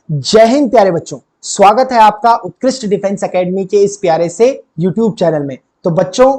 जय हिंद प्यारे बच्चों, स्वागत है आपका उत्कृष्ट डिफेंस एकेडमी के इस प्यारे से यूट्यूब चैनल में। तो बच्चों,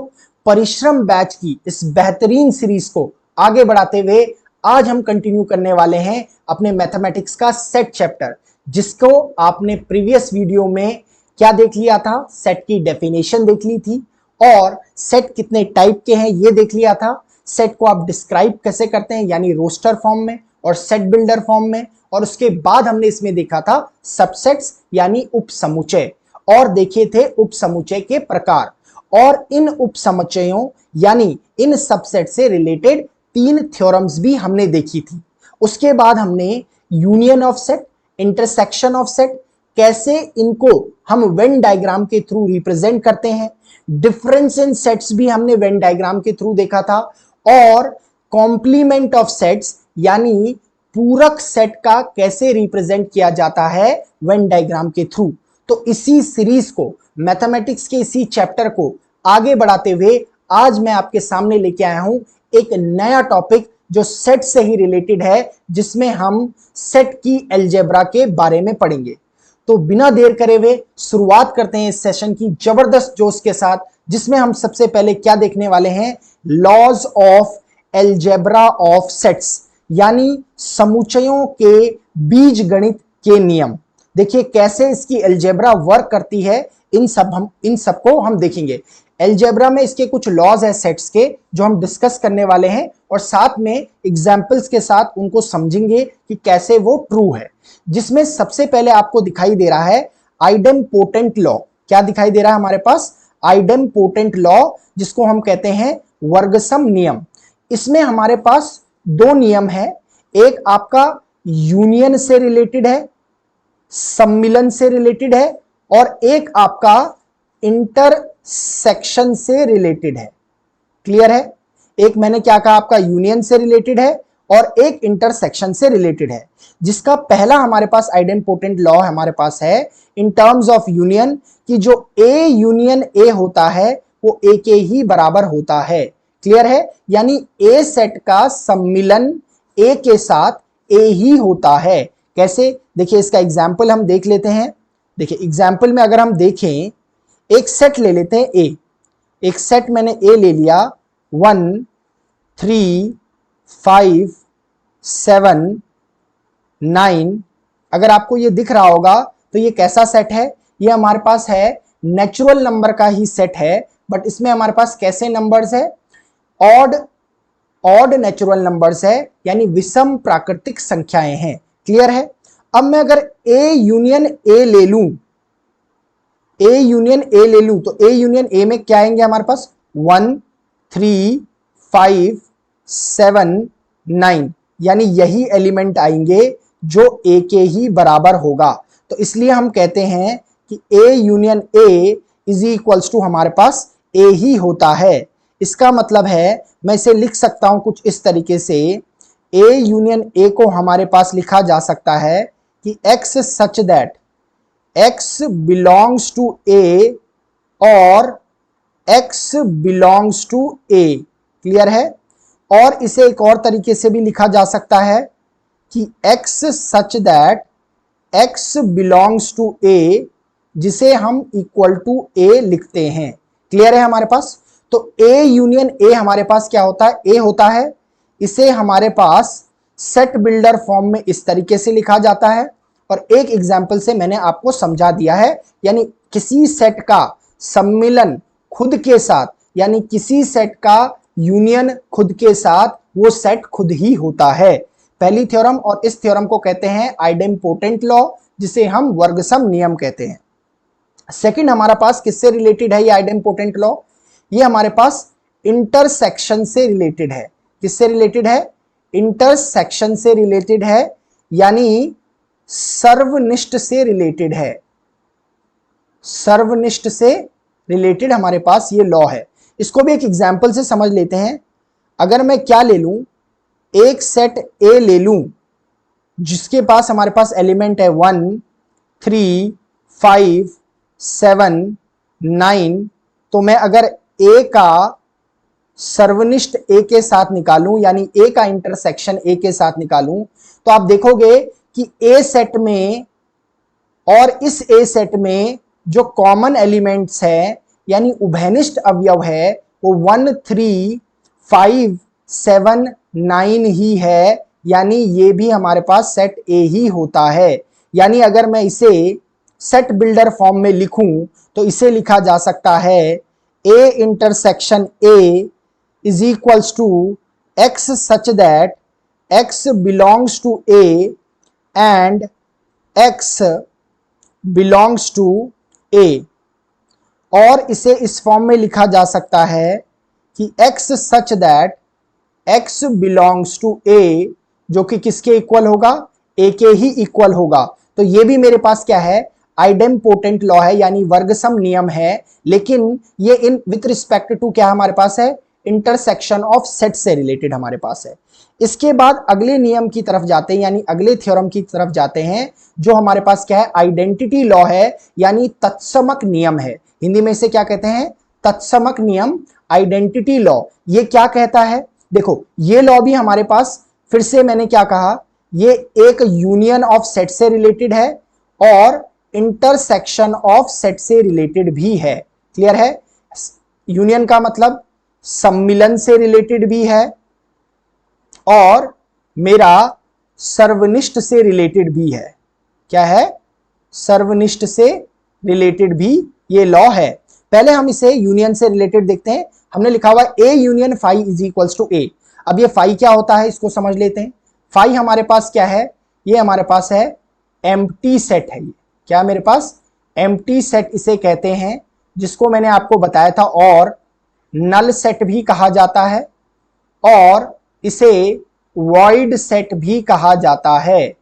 परिश्रम बैच की इस बेहतरीन सीरीज को आगे बढ़ाते हुए आज हम कंटिन्यू करने वाले हैं अपने मैथमेटिक्स का सेट चैप्टर, जिसको आपने प्रीवियस वीडियो में क्या देख लिया था, सेट की डेफिनेशन देख ली थी और सेट कितने टाइप के हैं ये देख लिया था। सेट को आप डिस्क्राइब कैसे करते हैं यानी रोस्टर फॉर्म में और सेट बिल्डर फॉर्म में, और उसके बाद हमने इसमें देखा था सबसेट्स यानी उपसमुच्चय, और देखे थे उपसमुच्चय के प्रकार, और इन उपसमुच्चयों यानी इन सबसेट से रिलेटेड 3 थ्योरम्स भी हमने देखी थी। उसके बाद हमने union of set, intersection of set, कैसे इनको हम वेन डायग्राम के थ्रू रिप्रेजेंट करते हैं, डिफरेंस इन सेट्स भी हमने वेन डायग्राम के थ्रू देखा था, और कॉम्प्लीमेंट ऑफ सेट्स यानी पूरक सेट का कैसे रिप्रेजेंट किया जाता है वेन डायग्राम के थ्रू। तो इसी सीरीज को, मैथमेटिक्स के इसी चैप्टर को आगे बढ़ाते हुए आज मैं आपके सामने लेके आया हूं एक नया टॉपिक जो सेट से ही रिलेटेड है, जिसमें हम सेट की अलजेब्रा के बारे में पढ़ेंगे। तो बिना देर करे हुए शुरुआत करते हैं इस सेशन की जबरदस्त जोश के साथ, जिसमें हम सबसे पहले क्या देखने वाले हैं, laws of algebra of sets यानी समुच्चयों के बीज गणित के नियम। देखिए कैसे इसकी अलजेब्रा वर्क करती है, इन सबको हम देखेंगे। अलजेब्रा में इसके कुछ लॉज है सेट्स के जो हम डिस्कस करने वाले हैं, और साथ में एग्जांपल्स के साथ उनको समझेंगे कि कैसे वो ट्रू है। जिसमें सबसे पहले आपको दिखाई दे रहा है आइडेम्पोटेंट लॉ। क्या दिखाई दे रहा है हमारे पास? आइडेम्पोटेंट लॉ, जिसको हम कहते हैं वर्गसम नियम। इसमें हमारे पास 2 नियम है, एक आपका यूनियन से रिलेटेड है, सम्मिलन से रिलेटेड है, और एक आपका इंटरसेक्शन से रिलेटेड है। क्लियर है? एक मैंने क्या कहा, आपका यूनियन से रिलेटेड है और एक इंटरसेक्शन से रिलेटेड है। जिसका पहला हमारे पास आइडेम्पोटेंट लॉ हमारे पास है इन टर्म्स ऑफ यूनियन, कि जो ए यूनियन ए होता है वो ए के ही बराबर होता है। क्लियर है? यानी ए सेट का सम्मिलन ए के साथ ए ही होता है। कैसे? देखिए इसका एग्जाम्पल हम देख लेते हैं। देखिए एग्जाम्पल में अगर हम देखें, एक सेट ले लेते हैं ए, एक सेट मैंने ए ले लिया 1 3 5 7 9। अगर आपको ये दिख रहा होगा तो ये कैसा सेट है? ये हमारे पास है नेचुरल नंबर का ही सेट है, बट इसमें हमारे पास कैसे नंबर्स है? ऑड नेचुरल नंबर्स है, यानी विषम प्राकृतिक संख्याएं हैं। क्लियर है? अब मैं अगर ए यूनियन ए ले लूं, ए यूनियन ए ले लूं, तो ए यूनियन ए में क्या आएंगे हमारे पास? 1 3 5 7 9, यानी यही एलिमेंट आएंगे जो ए के ही बराबर होगा। तो इसलिए हम कहते हैं कि A union A is equals to हमारे पास ए ही होता है। इसका मतलब है मैं इसे लिख सकता हूं कुछ इस तरीके से, ए यूनियन ए को हमारे पास लिखा जा सकता है कि x such that x belongs to A और x belongs to A. Clear है? और इसे एक और तरीके से भी लिखा जा सकता है कि x such that x belongs to A, जिसे हम इक्वल टू ए लिखते हैं। क्लियर है हमारे पास? तो ए यूनियन ए हमारे पास क्या होता है? ए होता है। इसे हमारे पास सेट बिल्डर फॉर्म में इस तरीके से लिखा जाता है, और एक एग्जांपल से मैंने आपको समझा दिया है। यानी किसी सेट का सम्मिलन खुद के साथ, यानी किसी सेट का यूनियन खुद के साथ, वो सेट खुद ही होता है। पहली थ्योरम, और इस थ्योरम को कहते हैं आइडेम्पोटेंट लॉ, जिसे हम वर्गसम नियम कहते हैं। सेकंड हमारा पास किससे रिलेटेड है ये आइडेम्पोटेंट लॉ? ये हमारे पास इंटरसेक्शन से रिलेटेड है। किससे रिलेटेड है? इंटरसेक्शन से रिलेटेड है, यानी सर्वनिष्ठ से रिलेटेड है। सर्वनिष्ठ से रिलेटेड हमारे पास ये लॉ है। इसको भी एक एग्जांपल से समझ लेते हैं। अगर मैं क्या ले लूं, एक सेट ए ले लूं जिसके पास हमारे पास एलिमेंट है 1 3 5 7 9, तो मैं अगर ए का सर्वनिष्ठ ए के साथ निकालूं, यानी ए का इंटरसेक्शन ए के साथ निकालूं, तो आप देखोगे कि ए सेट में और इस ए सेट में जो कॉमन एलिमेंट्स है यानी उभयनिष्ठ अवयव है वो 1 3 5 7 9 ही है, यानी ये भी हमारे पास सेट ए ही होता है। यानी अगर मैं इसे सेट बिल्डर फॉर्म में लिखूं तो इसे लिखा जा सकता है A intersection A is equals to x such that X belongs to A and X belongs to A. और इसे इस फॉर्म में लिखा जा सकता है कि x such that x belongs to a, जो कि किसके इक्वल होगा, a के ही इक्वल होगा। तो ये भी मेरे पास क्या है, आइडेम्पोटेंट लॉ है यानी वर्गसम नियम है, लेकिन ये इन विथ रिस्पेक्ट टू क्या हमारे पास है, इंटरसेक्शन ऑफ सेट से रिलेटेड हमारे पास है। इसके बाद अगले नियम की तरफ जाते हैं यानी अगले थ्योरम की तरफ जाते हैं, जो हमारे पास क्या है, आइडेंटिटी लॉ है यानी तत्समक नियम है। हिंदी में इसे क्या कहते हैं, तत्समक नियम, आइडेंटिटी लॉ। ये क्या कहता है, देखो ये लॉ भी हमारे पास, फिर से मैंने क्या कहा, ये एक यूनियन ऑफ सेट से रिलेटेड है और इंटरसेक्शन ऑफ सेट से रिलेटेड भी है। क्लियर है, यूनियन का मतलब सम्मिलन से रिलेटेड भी है और मेरा सर्वनिष्ठ से रिलेटेड भी है। क्या है, सर्वनिष्ठ से रिलेटेड भी ये लॉ है। पहले हम इसे यूनियन से रिलेटेड देखते हैं। हमने लिखा हुआ A union phi is equals to A. अब ये फाई क्या होता है इसको समझ लेते हैं। फाई हमारे पास क्या है, ये हमारे पास है एम्प्टी सेट है। ये क्या मेरे पास, एम्प्टी सेट इसे कहते हैं, जिसको मैंने आपको बताया था, और नल सेट भी कहा जाता है और इसे वॉइड सेट भी कहा जाता है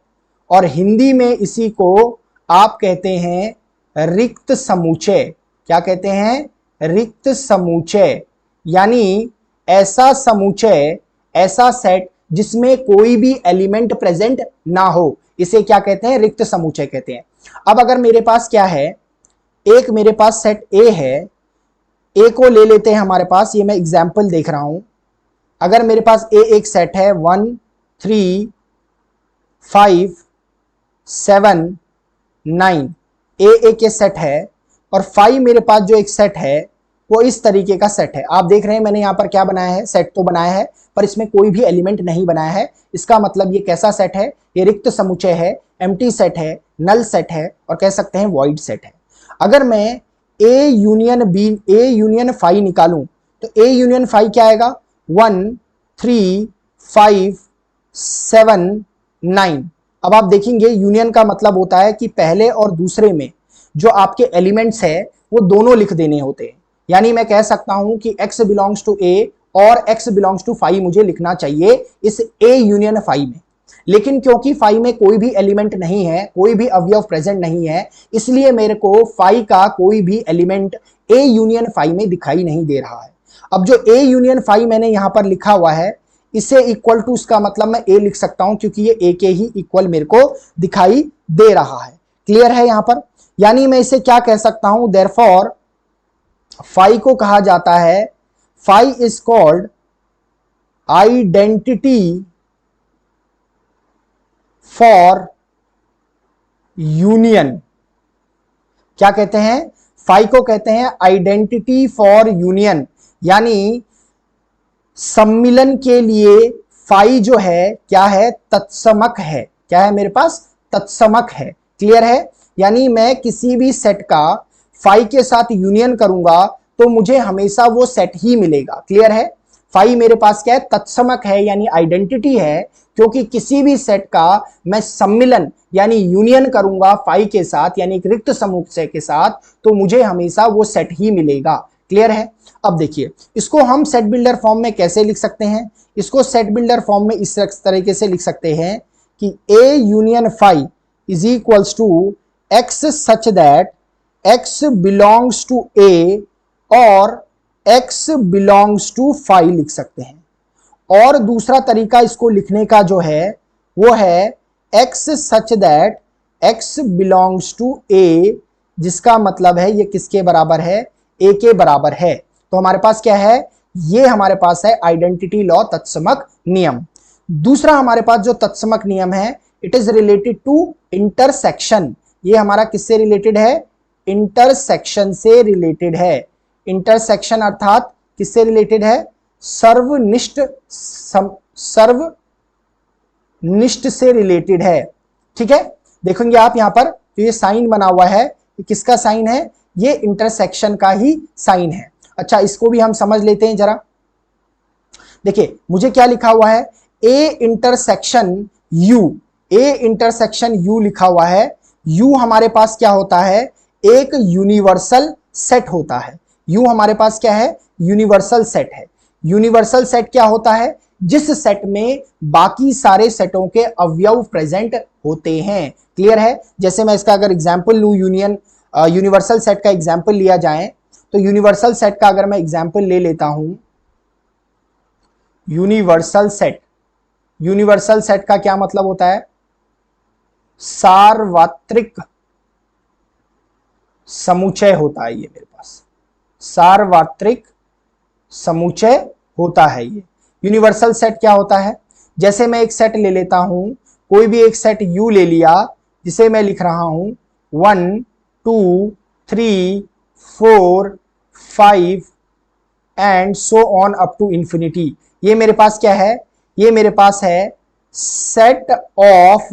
और हिंदी में इसी को आप कहते हैं रिक्त समुच्चय। क्या कहते हैं, रिक्त समुच्चय, यानी ऐसा समुच्चय, ऐसा सेट जिसमें कोई भी एलिमेंट प्रेजेंट ना हो, इसे क्या कहते हैं, रिक्त समुच्चय कहते हैं। अब अगर मेरे पास क्या है, एक मेरे पास सेट ए है, ए को ले लेते हैं हमारे पास, ये मैं एग्जाम्पल देख रहा हूं। अगर मेरे पास ए एक सेट है 1 3 5 7 9, ए एक ये सेट है और 5 मेरे पास जो एक सेट है वो इस तरीके का सेट है। आप देख रहे हैं मैंने यहाँ पर क्या बनाया है, सेट तो बनाया है पर इसमें कोई भी एलिमेंट नहीं बनाया है। इसका मतलब ये कैसा सेट है, ये रिक्त समुच्चय है, एम्प्टी सेट है, नल सेट है और कह सकते हैं वॉइड सेट है। अगर मैं A union B, A union 5 निकालूं तो ए यूनियन 5 क्या आएगा, 1 3 5 7 9। अब आप देखेंगे यूनियन का मतलब होता है कि पहले और दूसरे में जो आपके एलिमेंट्स है वो दोनों लिख देने होते हैं। यानी मैं कह सकता हूं कि x बिलोंग्स टू a और x बिलोंग्स टू 5 मुझे लिखना चाहिए इस a यूनियन 5 में, लेकिन क्योंकि 5 में कोई भी एलिमेंट नहीं है, कोई भी अवयव प्रेजेंट नहीं है, इसलिए मेरे को 5 का कोई भी एलिमेंट a यूनियन 5 में दिखाई नहीं दे रहा है। अब जो a यूनियन 5 मैंने यहां पर लिखा हुआ है, इसे इक्वल टू, उसका मतलब मैं a लिख सकता हूं क्योंकि ये a के ही इक्वल मेरे को दिखाई दे रहा है। क्लियर है यहां पर, यानी मैं इसे क्या कह सकता हूं, देयरफॉर फाई को कहा जाता है, phi is called identity for union. क्या कहते हैं, फाई को कहते हैं आइडेंटिटी फॉर यूनियन, यानी सम्मिलन के लिए फाई जो है क्या है, तत्समक है। क्या है मेरे पास, तत्समक है। क्लियर है, यानी मैं किसी भी सेट का फाई के साथ यूनियन करूंगा तो मुझे हमेशा वो सेट ही मिलेगा। क्लियर है, फाई मेरे पास क्या है, तत्समक है यानी आइडेंटिटी है, क्योंकि किसी भी सेट का मैं सम्मिलन यानी यूनियन करूंगा फाई के साथ यानी एक रिक्त समुच्चय के साथ, तो मुझे हमेशा वो सेट ही मिलेगा। क्लियर है, अब देखिए इसको हम सेट बिल्डर फॉर्म में कैसे लिख सकते हैं। इसको सेट बिल्डर फॉर्म में इस तरीके से लिख सकते हैं कि A union phi is equals to x such that x belongs to a और x belongs to 5 लिख सकते हैं। और दूसरा तरीका इसको लिखने का जो है वो है x such that x belongs to a, जिसका मतलब है ये किसके बराबर है, a के बराबर है। तो हमारे पास क्या है, ये हमारे पास है आइडेंटिटी लॉ, तत्समक नियम। दूसरा हमारे पास जो तत्समक नियम है, it is related to intersection, ये हमारा किससे रिलेटेड है? इंटरसेक्शन से रिलेटेड है। इंटरसेक्शन अर्थात किससे रिलेटेड है? सर्वनिष्ठ सर्वनिष्ठ से रिलेटेड है। ठीक है, देखेंगे आप यहां पर तो ये साइन बना हुआ है, ये किसका साइन है? ये इंटरसेक्शन का ही साइन है। अच्छा, इसको भी हम समझ लेते हैं जरा। देखिए मुझे क्या लिखा हुआ है? A intersection you, A intersection you लिखा हुआ है। यू हमारे पास क्या होता है? एक यूनिवर्सल सेट होता है। यू हमारे पास क्या है? यूनिवर्सल सेट है। यूनिवर्सल सेट क्या होता है? जिस सेट में बाकी सारे सेटों के अवयव प्रेजेंट होते हैं। क्लियर है? जैसे मैं इसका अगर एग्जांपल लूं, यूनिवर्सल सेट का एग्जांपल लिया जाए तो यूनिवर्सल सेट का अगर मैं एग्जांपल ले लेता हूं, यूनिवर्सल सेट, यूनिवर्सल सेट का क्या मतलब होता है? सार्वत्रिक समुच्चय होता है ये मेरे पास, सार्वत्रिक समुच्चय होता है ये। यूनिवर्सल सेट क्या होता है? जैसे मैं एक सेट ले लेता हूं, कोई भी एक सेट U ले लिया, जिसे मैं लिख रहा हूं 1 2 3 4 5 and so on up to infinity. ये मेरे पास क्या है? ये मेरे पास है सेट ऑफ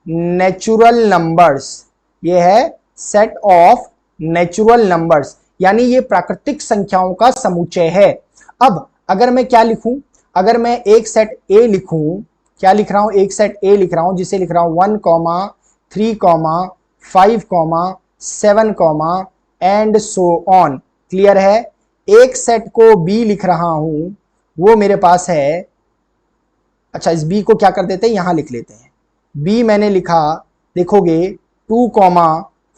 नेचुरल नंबर्स। ये है सेट ऑफ नेचुरल नंबर्स, यानी ये प्राकृतिक संख्याओं का समुच्चय है। अब अगर मैं क्या लिखूं? अगर मैं एक सेट ए लिखूं, क्या लिख रहा हूं? एक सेट ए लिख रहा हूं, जिसे लिख रहा हूं 1, 3, 5, 7 एंड सो ऑन। क्लियर है? एक सेट को बी लिख रहा हूं, वो मेरे पास है, अच्छा इस बी को क्या कर देते हैं, यहां लिख लेते हैं। बी मैंने लिखा, देखोगे 2,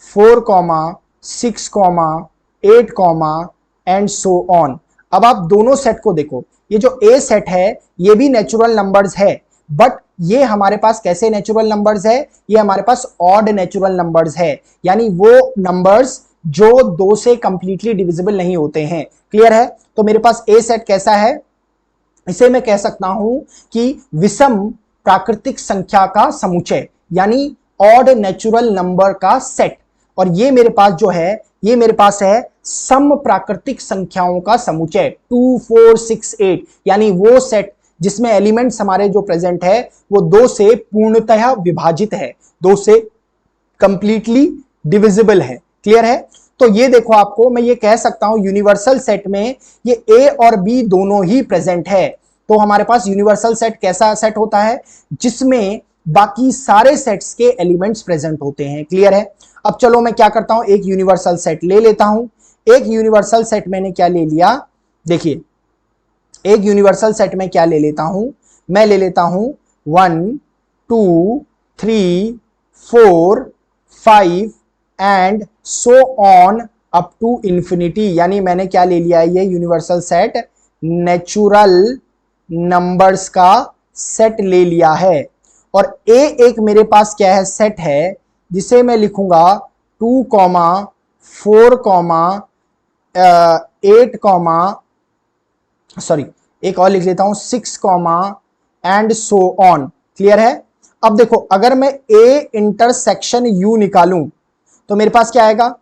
4, 6, 8 एंड सो ऑन। अब आप दोनों सेट को देखो, ये जो ए सेट है ये भी नेचुरल नंबर्स है, बट ये हमारे पास कैसे नेचुरल नंबर्स है? ये हमारे पास ऑड नेचुरल नंबर्स है, यानी वो नंबर्स जो 2 से कंप्लीटली डिविजिबल नहीं होते हैं। क्लियर है? तो मेरे पास ए सेट कैसा है? इसे मैं कह सकता हूं कि विषम प्राकृतिक संख्या का समुच्चय, यानी ऑड नेचुरल नंबर का सेट। और ये मेरे पास जो है, ये मेरे पास है सम प्राकृतिक संख्याओं का समुच्चय 2, 4, 6, 8, यानी वो सेट जिसमें एलिमेंट्स हमारे जो प्रेजेंट है वो 2 से पूर्णतः विभाजित है, 2 से कंप्लीटली डिविजिबल है। क्लियर है? तो ये देखो, आपको मैं ये कह सकता हूं यूनिवर्सल सेट में ये ए और बी दोनों ही प्रेजेंट है। तो हमारे पास यूनिवर्सल सेट कैसा सेट होता है? जिसमें बाकी सारे सेट्स के एलिमेंट्स प्रेजेंट होते हैं। क्लियर है? अब चलो मैं क्या करता हूं, एक यूनिवर्सल सेट ले लेता हूं। एक यूनिवर्सल सेट मैंने क्या ले लिया? देखिए, एक यूनिवर्सल सेट में क्या ले लेता हूं? मैं ले लेता हूं 1 2 3 4 5 and so on up to infinity, यानी मैंने क्या ले लिया है? ये यूनिवर्सल सेट नेचुरल नंबर्स का सेट ले लिया है। और ए एक मेरे पास क्या है? सेट है, जिसे मैं लिखूंगा 2, 4, 8, सॉरी एक और लिख लेता हूं 6, एंड सो ऑन। क्लियर है? अब देखो, अगर मैं ए इंटरसेक्शन यू निकालूं तो मेरे पास क्या आएगा?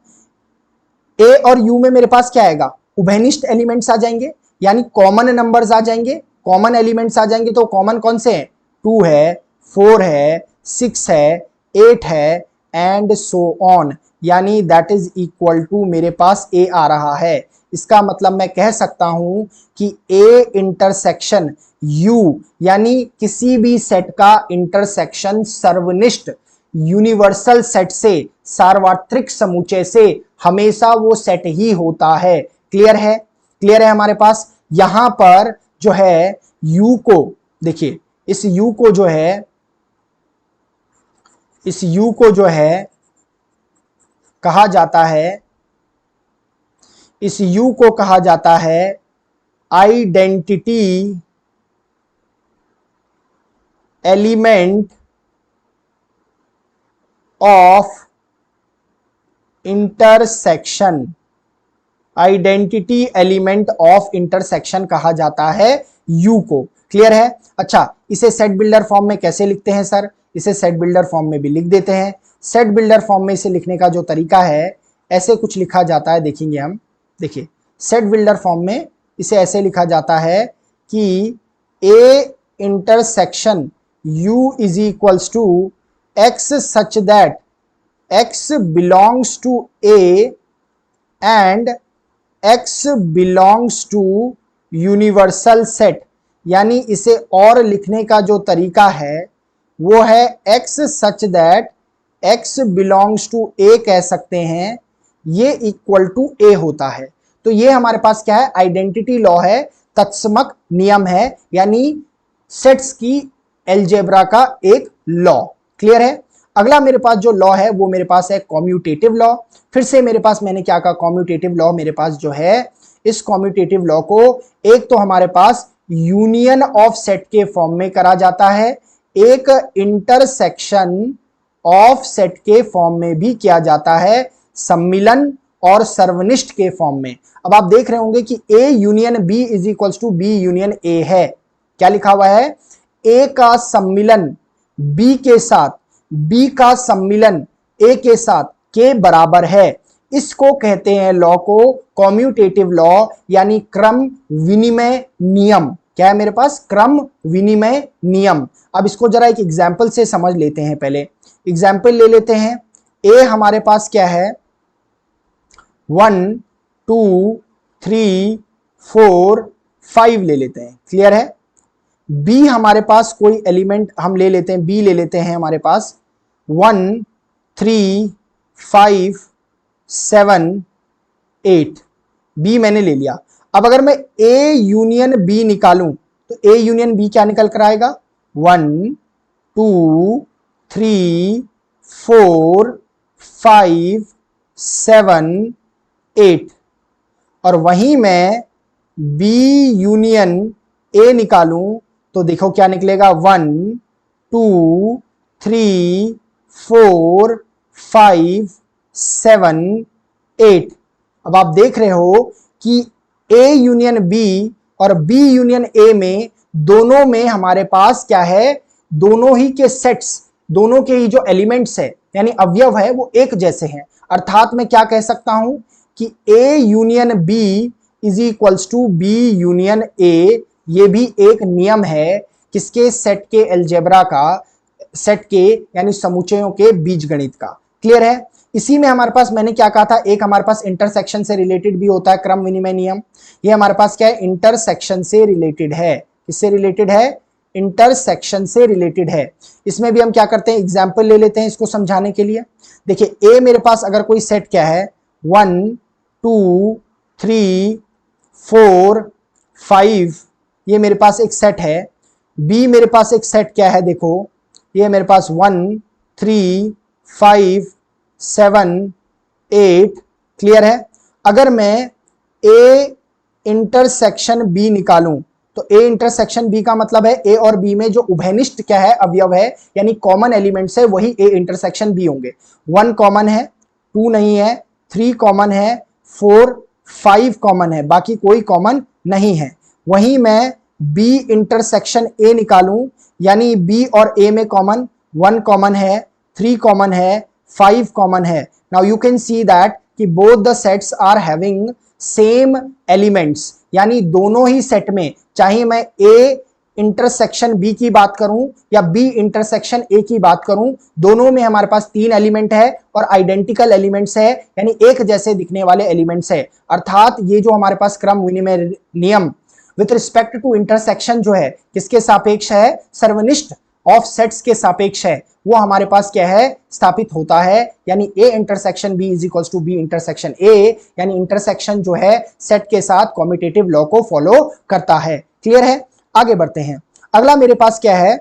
ए और यू में मेरे पास क्या आएगा? उभयनिष्ठ एलिमेंट्स आ जाएंगे, यानी कॉमन नंबर्स आ जाएंगे, कॉमन एलिमेंट्स आ जाएंगे। तो कॉमन कौन से हैं? 2 है, 4 है, 6 है, 8 है एंड सो ऑन, यानी दैट इज इक्वल टू मेरे पास ए आ रहा है। इसका मतलब मैं कह सकता हूं कि ए इंटरसेक्शन यू, यानी किसी भी सेट का इंटरसेक्शन सर्वनिष्ठ यूनिवर्सल सेट से, सार्वत्रिक समुच्चय से हमेशा वो सेट ही होता है। क्लियर है? क्लियर है हमारे पास? यहां पर जो है u को देखिए, इस u को जो है, इस u को जो है कहा जाता है, इस u को कहा जाता है identity element of intersection. Identity element of intersection कहा जाता है u को। क्लियर है? अच्छा, इसे सेट बिल्डर फॉर्म में कैसे लिखते हैं सर? इसे सेट बिल्डर फॉर्म में भी लिख देते हैं। सेट बिल्डर फॉर्म में इसे लिखने का जो तरीका है ऐसे कुछ लिखा जाता है, देखेंगे हम। देखिए सेट बिल्डर फॉर्म में इसे ऐसे लिखा जाता है कि A intersection u is equals to x such that x belongs to a and x belongs to universal set. यानी इसे और लिखने का जो तरीका है वो है x such that x belongs to a कह सकते हैं, ये इक्वल टू a होता है। तो ये हमारे पास क्या है, आइडेंटिटी लॉ है, तत्समक नियम है, यानी सेट्स की एल्जेब्रा का एक लॉ। क्लियर है। अगला मेरे पास जो लॉ है वो मेरे पास है कॉम्यूटेटिव लॉ। फिर से मेरे पास मैंने क्या कहा, कॉम्यूटेटिव लॉ मेरे पास जो है, इस कॉम्यूटेटिव लॉ को एक तो हमारे पास यूनियन ऑफ सेट के फॉर्म में करा जाता है, एक इंटरसेक्शन ऑफ सेट के फॉर्म में भी किया जाता है, सम्मिलन और सर्वनिष्ठ के फॉर्म में। अब आप देख रहे होंगे कि A union B is equals to B union A है। क्या लिखा हुआ है, A का सम्मिलन B के साथ, B का सम्मिलन A के साथ के बराबर है। इसको कहते हैं लॉ को कॉम्यूटेटिव लॉ, यानी क्रम विनिमय नियम। क्या है मेरे पास, क्रम विनिमय नियम। अब इसको जरा एक एग्जाम्पल से समझ लेते हैं। पहले एग्जाम्पल ले लेते हैं। A हमारे पास क्या है, 1 2 3 4 5 ले लेते हैं। क्लियर है। B हमारे पास कोई एलिमेंट हम ले लेते हैं, B ले लेते हैं हमारे पास 1 3 5 7 8, B मैंने ले लिया। अब अगर मैं A यूनियन B निकालूं तो A यूनियन B क्या निकल कर आएगा, 1 2 3 4 5 7 8। और वहीं मैं B यूनियन A निकालूं तो देखो क्या निकलेगा, 1 2 3 4 5 7 8। अब आप देख रहे हो कि A यूनियन B और B यूनियन A में दोनों में हमारे पास क्या है, दोनों ही के सेट्स, दोनों के ही जो एलिमेंट्स है यानी अवयव है वो एक जैसे हैं। अर्थात मैं क्या कह सकता हूं कि A union B is equals to B union A। ये भी एक नियम है किसके, सेट के एल्जेब्रा का, सेट के यानी समुच्चयों के बीजगणित का। क्लियर है। इसी में हमारे पास मैंने क्या कहा था, एक हमारे पास इंटरसेक्शन से रिलेटेड भी होता है क्रम विनिमय नियम। ये हमारे पास क्या है, इंटरसेक्शन से रिलेटेड है। किससे रिलेटेड है, इंटरसेक्शन से रिलेटेड है। इसमें भी हम क्या करते हैं, एग्जाम्पल ले लेते हैं इसको समझाने के लिए। देखिए A मेरे पास अगर कोई सेट क्या है, 1 2 3 4 5, ये मेरे पास एक सेट है। B मेरे पास एक सेट क्या है, देखो ये मेरे पास 1 3 5 7 8। क्लियर है। अगर मैं A इंटरसेक्शन B निकालूं तो A इंटरसेक्शन B का मतलब है A और B में जो उभयनिष्ठ क्या है, अवयव है यानी कॉमन एलिमेंट्स है, वही A इंटरसेक्शन B होंगे। 1 कॉमन है, 2 नहीं है, 3 कॉमन है, 4 5 कॉमन है, बाकी कोई कॉमन नहीं है। वहीं मैं B इंटरसेक्शन A निकालूं यानी B और A में कॉमन 1 कॉमन है, 3 कॉमन है, 5 कॉमन है। Now you can see that कि both the sets are having same elements, यानी दोनों ही सेट में, चाहे मैं A इंटरसेक्शन B की बात करूं या B इंटरसेक्शन A की बात करूं, दोनों में हमारे पास 3 एलिमेंट है और आइडेंटिकल एलिमेंट्स है, यानी एक जैसे दिखने वाले एलिमेंट्स है। अर्थात ये जो हमारे पास क्रम विनिमय नियम विथ रिस्पेक्ट टू इंटरसेक्शन जो है किसके सापेक्ष है, सर्वनिष्ठ ऑफ सेट्स के सापेक्ष है, वो हमारे पास क्या है, स्थापित होता है। यानी A intersection B is equals to B intersection A, यानी इंटरसेक्शन जो है सेट के साथ कॉम्यूटेटिव लॉ को फॉलो करता है। क्लियर है। आगे बढ़ते हैं। अगला मेरे पास क्या है,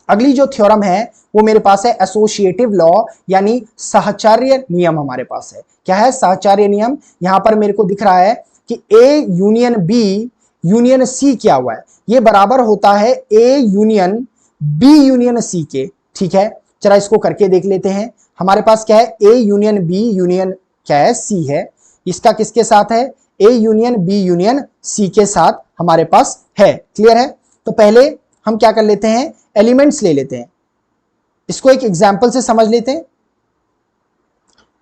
अगली जो थ्योरम है वो मेरे पास है एसोसिएटिव लॉ, यानी सहचार्य नियम हमारे पास है। क्या है, सहचार्य नियम। यहां पर मेरे को दिख रहा है कि A union B union C क्या हुआ है, ये बराबर होता है A union B union C के। ठीक है, चला इसको करके देख लेते हैं। हमारे पास क्या है, A यूनियन B यूनियन क्या है, C है। इसका किसके साथ है, A union B union C के साथ हमारे पास है। क्लियर है। तो पहले हम क्या कर लेते हैं, एलिमेंट्स ले लेते हैं, इसको एक एग्जाम्पल से समझ लेते हैं।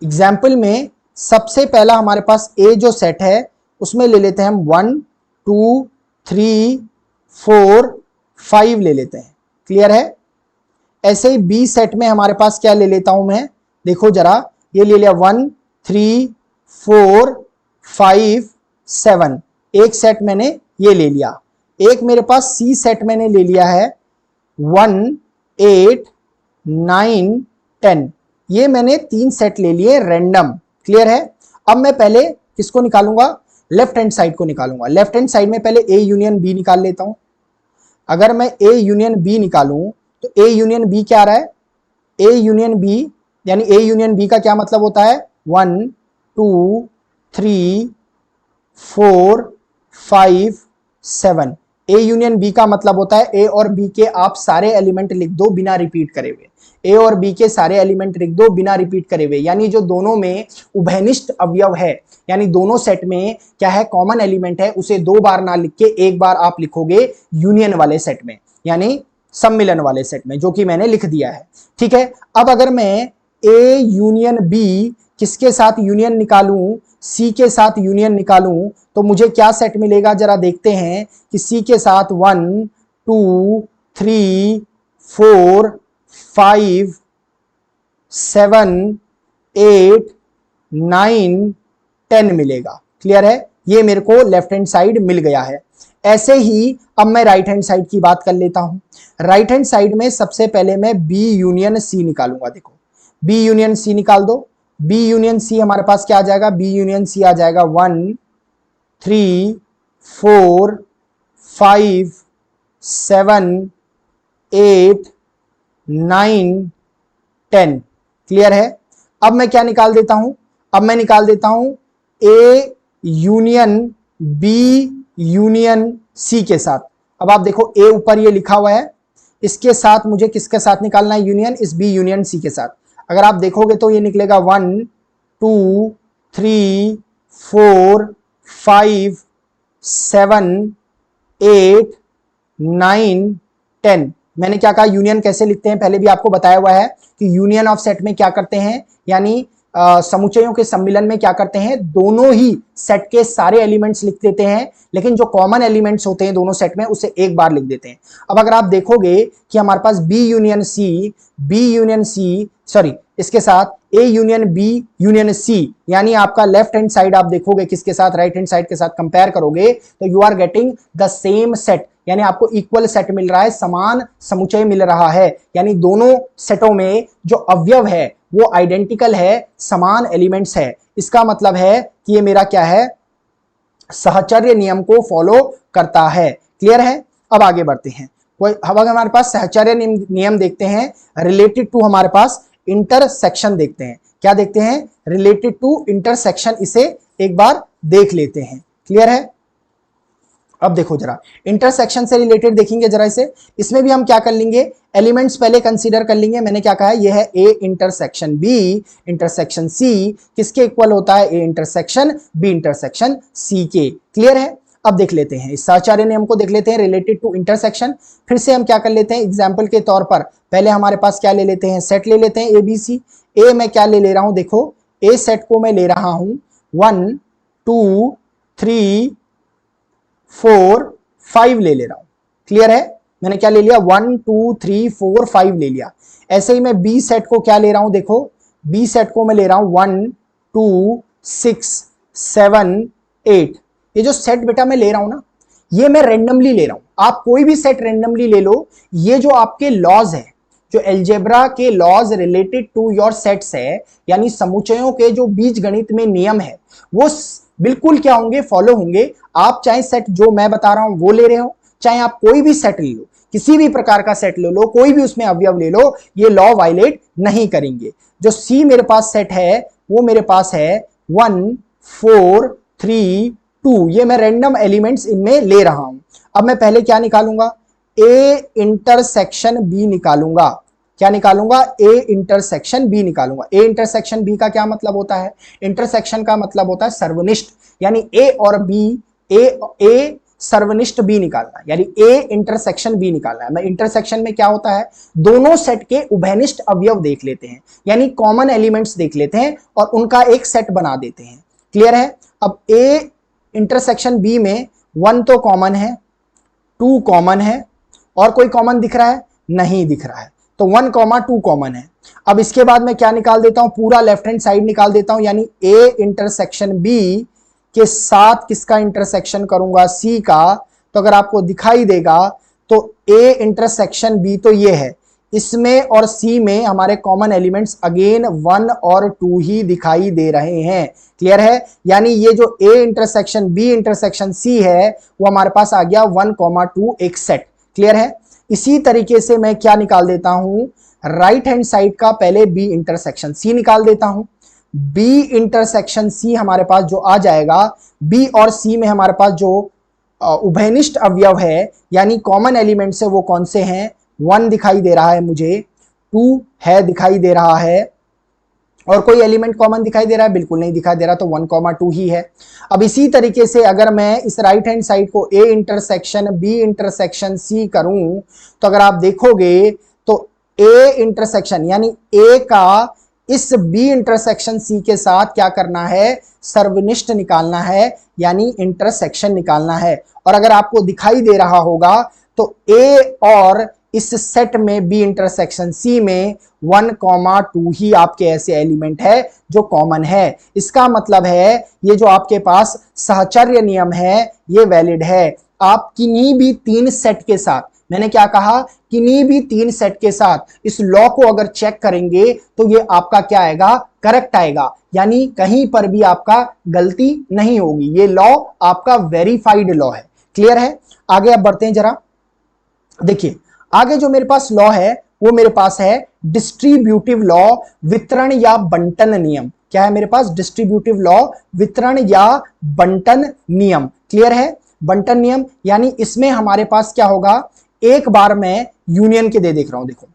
एग्जाम्पल में सबसे पहला हमारे पास ए जो सेट है उसमें ले लेते हैं हम 1 2 3 4 5 ले लेते हैं। क्लियर है। ऐसे ही बी सेट में हमारे पास क्या ले लेता हूं मैं, देखो जरा, ये ले लिया 1 3 4 5 7, एक सेट मैंने ये ले लिया। एक मेरे पास सी सेट मैंने ले लिया है 1 8 9 10, ये मैंने 3 सेट ले लिए रैंडम। क्लियर है। अब मैं पहले किसको निकालूंगा, लेफ्ट हैंड साइड को निकालूंगा। लेफ्ट हैंड साइड में पहले ए यूनियन बी निकाल लेता हूं। अगर मैं ए यूनियन बी निकालूं तो ए यूनियन बी क्या आ रहा है, ए यूनियन बी यानी ए यूनियन बी का क्या मतलब होता है 1 2 3 4 5 7। ए यूनियन बी का मतलब होता है ए और बी के आप सारे एलिमेंट लिख दो बिना रिपीट करे हुए। ए और बी के सारे एलिमेंट लिख दो बिना रिपीट करे हुए, यानी जो दोनों में उभयनिष्ठ अवयव है, यानी दोनों सेट में क्या है कॉमन एलिमेंट है, उसे 2 बार ना लिख के एक बार आप लिखोगे यूनियन वाले सेट में, यानी सम्मिलन वाले सेट में, जो कि मैंने लिख दिया है। ठीक है। अब अगर मैं ए यूनियन बी किसके साथ यूनियन निकालूं, सी के साथ यूनियन निकालूं, तो मुझे क्या सेट मिलेगा जरा देखते हैं कि सी के साथ 1 2 3 4 5 7 8 9 10 मिलेगा। क्लियर है। ये मेरे को लेफ्ट हैंड साइड मिल गया है। ऐसे ही अब मैं राइट हैंड साइड की बात कर लेता हूं। राइट हैंड साइड में सबसे पहले मैं बी यूनियन सी निकालूंगा। देखो बी यूनियन सी निकाल दो। बी यूनियन सी हमारे पास क्या आ जाएगा, बी यूनियन सी आ जाएगा 1 3 4 5 7 8 9 10। क्लियर है। अब मैं क्या निकाल देता हूं, अब मैं निकाल देता हूं A union B union C के साथ। अब आप देखो ए ऊपर ये लिखा हुआ है, इसके साथ मुझे किसके साथ निकालना है यूनियन, इस बी यूनियन सी के साथ। अगर आप देखोगे तो ये निकलेगा 1 2 3 4 5 7 8 9 10। मैंने क्या कहा, यूनियन कैसे लिखते हैं पहले भी आपको बताया हुआ है कि यूनियन ऑफ सेट में क्या करते हैं, यानी समुच्चयों के सम्मिलन में क्या करते हैं, दोनों ही सेट के सारे एलिमेंट्स लिख देते हैं, लेकिन जो कॉमन एलिमेंट्स होते हैं दोनों सेट में उसे एक बार लिख देते हैं। अब अगर आप देखोगे कि हमारे पास बी यूनियन सी सॉरी इसके साथ A union B union C, यानी आपका लेफ्ट हैंड साइड आप देखोगे किसके साथ, राइट हैंड साइड के साथ कंपेयर करोगे तो you are getting the same set, यानी आपको इक्वल सेट मिल रहा है, समान समुच्चय मिल रहा है, यानी दोनों सेटों में जो अवयव है वो आइडेंटिकल है, समान एलिमेंट्स है। इसका मतलब है कि ये मेरा क्या है, सहचर्य नियम को फॉलो करता है। क्लियर है। अब आगे बढ़ते हैं। अब हमारे पास सहचर्य नियम देखते हैं, रिलेटेड टू हमारे पास इंटरसेक्शन देखते हैं। क्या देखते हैं, रिलेटेड टू इंटरसेक्शन, इसे एक बार देख लेते हैं। क्लियर है। अब देखो जरा इंटरसेक्शन से रिलेटेड देखेंगे जरा इसे, इसमें भी हम क्या कर लेंगे, एलिमेंट्स पहले कंसीडर कर लेंगे। मैंने क्या कहा है, ये है A intersection B intersection C, किसके इक्वल होता है, A intersection B intersection C के। क्लियर है। अब देख लेते हैं इस सहचर्य नियम को, देख लेते हैं रिलेटेड टू इंटरसेक्शन। फिर से हम क्या कर लेते हैं, एग्जाम्पल के तौर पर पहले हमारे पास क्या ले लेते हैं, सेट ले लेते हैं ए बी सी। ए मैं क्या ले रहा हूं, देखो ए सेट को मैं ले रहा हूं 1 2 3 4 5 ले रहा हूं। क्लियर है। मैंने क्या ले लिया, 1 2 3 4 5 ले लिया। ऐसे ही मैं बी सेट को क्या ले रहा हूं, देखो बी सेट को मैं ले रहा हूं 1 2 6 7 8। ये जो सेट बेटा मैं ले रहा हूं ना, ये मैं रेंडमली ले रहा हूं। आप कोई भी सेट रेंडमली ले लो, ये जो आपके लॉज है, जो एल्जेब्रा के laws related to your sets है, यानी समुच्चयों के जो बीज गणित में नियम है, वो बिल्कुल क्या होंगे, फॉलो होंगे। आप चाहे सेट जो मैं बता रहा हूं वो ले रहे हो, चाहे आप कोई भी सेट ले लो, किसी भी प्रकार का सेट ले लो, कोई भी उसमें अवयव ले लो, ये लॉ वायलेट नहीं करेंगे। जो सी मेरे पास सेट है वो मेरे पास है 1 4 3 2, ये मैं रैंडम एलिमेंट्स इनमें ले रहा हूं। अब मैं पहले क्या निकालूंगा, ए इंटरसेक्शन बी निकालूंगा। क्या निकालूंगा, ए इंटरसेक्शन बी निकालूंगा। ए इंटरसेक्शन बी का क्या मतलब होता है, इंटरसेक्शन का मतलब होता है सर्वनिष्ठ, यानी ए और बी, ए सर्वनिष्ठ बी निकालना है, यानी ए इंटरसेक्शन बी निकालना है। मैं इंटरसेक्शन में क्या होता है, दोनों सेट के उभयनिष्ठ अवयव देख लेते हैं, यानी कॉमन एलिमेंट्स देख लेते हैं और उनका एक सेट बना देते हैं। क्लियर है? अब ए इंटरसेक्शन बी में 1 तो कॉमन है, 2 कॉमन है, और कोई कॉमन दिख रहा है? नहीं दिख रहा है, तो 1, 2 कॉमन है। अब इसके बाद मैं क्या निकाल देता हूं, पूरा लेफ्ट हैंड साइड निकाल देता हूं, यानी ए इंटरसेक्शन बी के साथ किसका इंटरसेक्शन करूंगा, सी का। तो अगर आपको दिखाई देगा तो ए इंटरसेक्शन बी तो ये है, इसमें और सी में हमारे कॉमन एलिमेंट्स अगेन 1 और 2 ही दिखाई दे रहे हैं। क्लियर है? यानी ये जो A intersection B intersection C है वो हमारे पास आ गया 1, 2 एक सेट। क्लियर है? इसी तरीके से मैं क्या निकाल देता हूं, राइट हैंड साइड का पहले बी इंटरसेक्शन सी निकाल देता हूं। बी इंटरसेक्शन सी हमारे पास जो आ जाएगा, बी और सी में हमारे पास जो उभयनिष्ठ अवयव है यानी कॉमन एलिमेंट से वो कौन से हैं, 1 दिखाई दे रहा है मुझे, 2 है दिखाई दे रहा है, और कोई एलिमेंट कॉमन दिखाई दे रहा है? बिल्कुल नहीं दिखाई दे रहा, तो 1, 2 ही है। अब इसी तरीके से अगर मैं इस राइट हैंड साइड को A intersection B intersection C करूं, तो अगर आप देखोगे तो ए इंटरसेक्शन यानी ए का इस बी इंटरसेक्शन सी के साथ क्या करना है, सर्वनिष्ठ निकालना है, यानी इंटरसेक्शन निकालना है। और अगर आपको दिखाई दे रहा होगा तो ए और इस सेट में बी इंटरसेक्शन सी में 1, 2 ही आपके ऐसे एलिमेंट है जो कॉमन है। इसका मतलब है ये जो आपके पास सहचर्य नियम है ये वैलिड है। आप किन्हीं भी 3 सेट के साथ, मैंने क्या कहा, किन्हीं भी 3 सेट के साथ इस लॉ को अगर चेक करेंगे तो ये आपका क्या आएगा, करेक्ट आएगा, यानी कहीं पर भी आपका गलती नहीं होगी। ये लॉ आपका वेरीफाइड लॉ है। क्लियर है? आगे अब बढ़ते हैं जरा। देखिए आगे जो मेरे पास लॉ है वो मेरे पास है डिस्ट्रीब्यूटिव लॉ, वितरण या बंटन नियम। क्या है मेरे पास? डिस्ट्रीब्यूटिव लॉ, वितरण या बंटन नियम। क्लियर है? बंटन नियम यानी इसमें हमारे पास क्या होगा, एक बार मैं यूनियन के लिए देख रहा हूं, देखो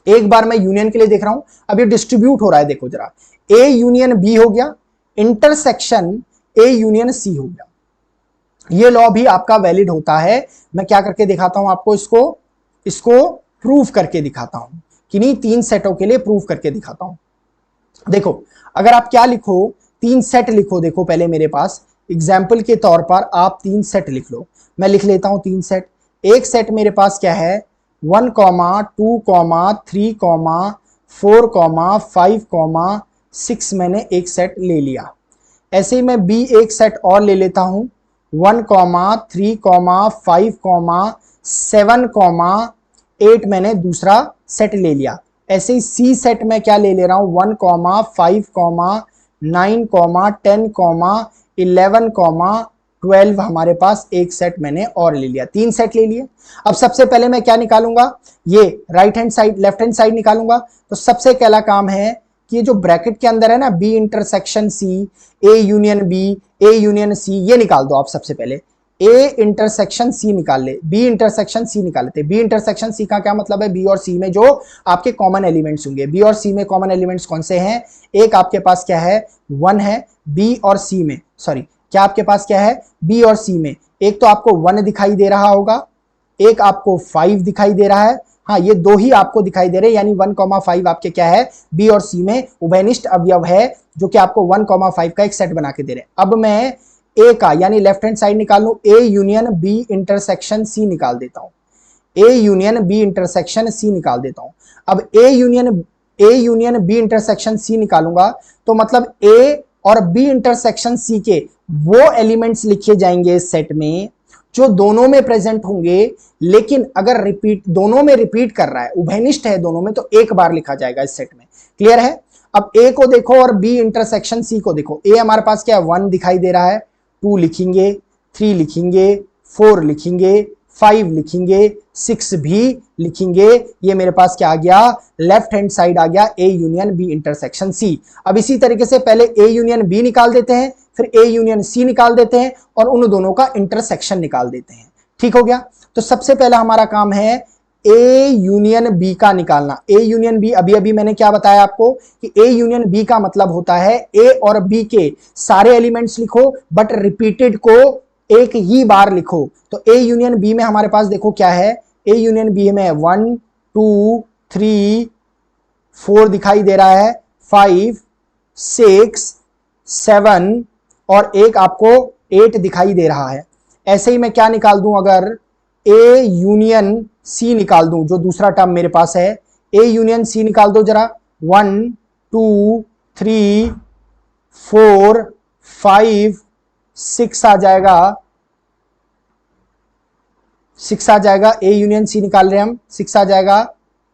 एक बार मैं यूनियन के लिए देख रहा हूं, अब ये डिस्ट्रीब्यूट हो रहा है, देखो जरा, ए यूनियन बी हो गया, इंटरसेक्शन ए यूनियन सी हो गया। ये लॉ भी आपका वैलिड होता है। मैं क्या करके दिखाता हूं आपको, इसको प्रूफ करके दिखाता हूं, किन्हीं 3 सेटों के लिए प्रूफ करके दिखाता हूं। देखो अगर आप क्या लिखो, 3 सेट लिखो, देखो पहले मेरे पास एग्जाम्पल के तौर पर आप 3 सेट लिख लो। मैं लिख लेता हूं 3 सेट। एक सेट मेरे पास क्या है, 1, 2, 3, 4, 5, 6 मैंने एक सेट ले लिया। ऐसे ही मैं बी एक सेट और ले लेता हूं, 1, 3, 5, 7, 8 मैंने दूसरा सेट ले लिया। ऐसे ही सी सेट में क्या ले ले रहा हूं, 1, 5, 9, 10, 11, 12 हमारे पास एक सेट मैंने और ले लिया। 3 सेट ले लिए। अब सबसे पहले मैं क्या निकालूंगा, ये right hand side left hand side निकालूंगा। तो सबसे पहला काम है कि ये जो ब्रैकेट के अंदर है ना, B intersection C, A union B, A union C, ये निकाल दो आप। सबसे पहले ए इंटरसेक्शन सी निकाल ले, बी इंटरसेक्शन सी निकाल लेते। बी इंटरसेक्शन सी का क्या मतलब है, बी और सी में जो आपके कॉमन एलिमेंट्स होंगे। बी और सी में कॉमन एलिमेंट्स कौन से हैं, एक आपके पास क्या है, 1 है, बी और सी में, सॉरी क्या आपके पास क्या है, बी और सी में एक तो आपको 1 दिखाई दे रहा होगा, एक आपको 5 दिखाई दे रहा है। हाँ, ये 2 ही आपको दिखाई दे रहे हैं, यानी 1, 5 आपके क्या है, बी और सी में उभयनिष्ठ अवयव है जो कि आपको 1, 5 का एक सेट बना के दे रहे हैं। अब मैं ए का यानी लेफ्ट हैंड साइड निकाल लूं, A union B intersection C निकाल देता हूं, A union B intersection C निकाल देता हूं। अब A union B intersection C निकालूंगा तो मतलब ए और बी इंटरसेक्शन सी के वो एलिमेंट्स लिखे जाएंगे इस सेट में जो दोनों में प्रेजेंट होंगे, लेकिन अगर रिपीट दोनों में रिपीट कर रहा है, उभयनिष्ठ है दोनों में, तो एक बार लिखा जाएगा इस सेट में। क्लियर है? अब ए को देखो और बी इंटरसेक्शन सी को देखो। ए हमारे पास क्या है, 1 दिखाई दे रहा है, 2 लिखेंगे, 3 लिखेंगे, 4 लिखेंगे, 5 लिखेंगे, 6 भी लिखेंगे। ये मेरे पास क्या आ गया, लेफ्ट हैंड साइड आ गया A union B intersection C. अब इसी तरीके से पहले ए यूनियन बी निकाल देते हैं, फिर ए यूनियन सी निकाल देते हैं और उन दोनों का इंटरसेक्शन निकाल देते हैं। ठीक हो गया? तो सबसे पहला हमारा काम है ए यूनियन बी का निकालना। ए यूनियन बी, अभी अभी मैंने क्या बताया आपको कि ए यूनियन बी का मतलब होता है ए और बी के सारे एलिमेंट्स लिखो बट रिपीटेड को एक ही बार लिखो। तो ए यूनियन बी में हमारे पास देखो क्या है, ए यूनियन बी में 1 2 3 4 दिखाई दे रहा है, 5 6 7 और एक आपको 8 दिखाई दे रहा है। ऐसे ही मैं क्या निकाल दूं, अगर ए यूनियन सी निकाल दूं, जो दूसरा टर्म मेरे पास है, ए यूनियन सी निकाल दो जरा। 1 2 3 4 5 6 आ जाएगा, 6 आ जाएगा, ए यूनियन सी निकाल रहे हैं हम, 6 आ जाएगा।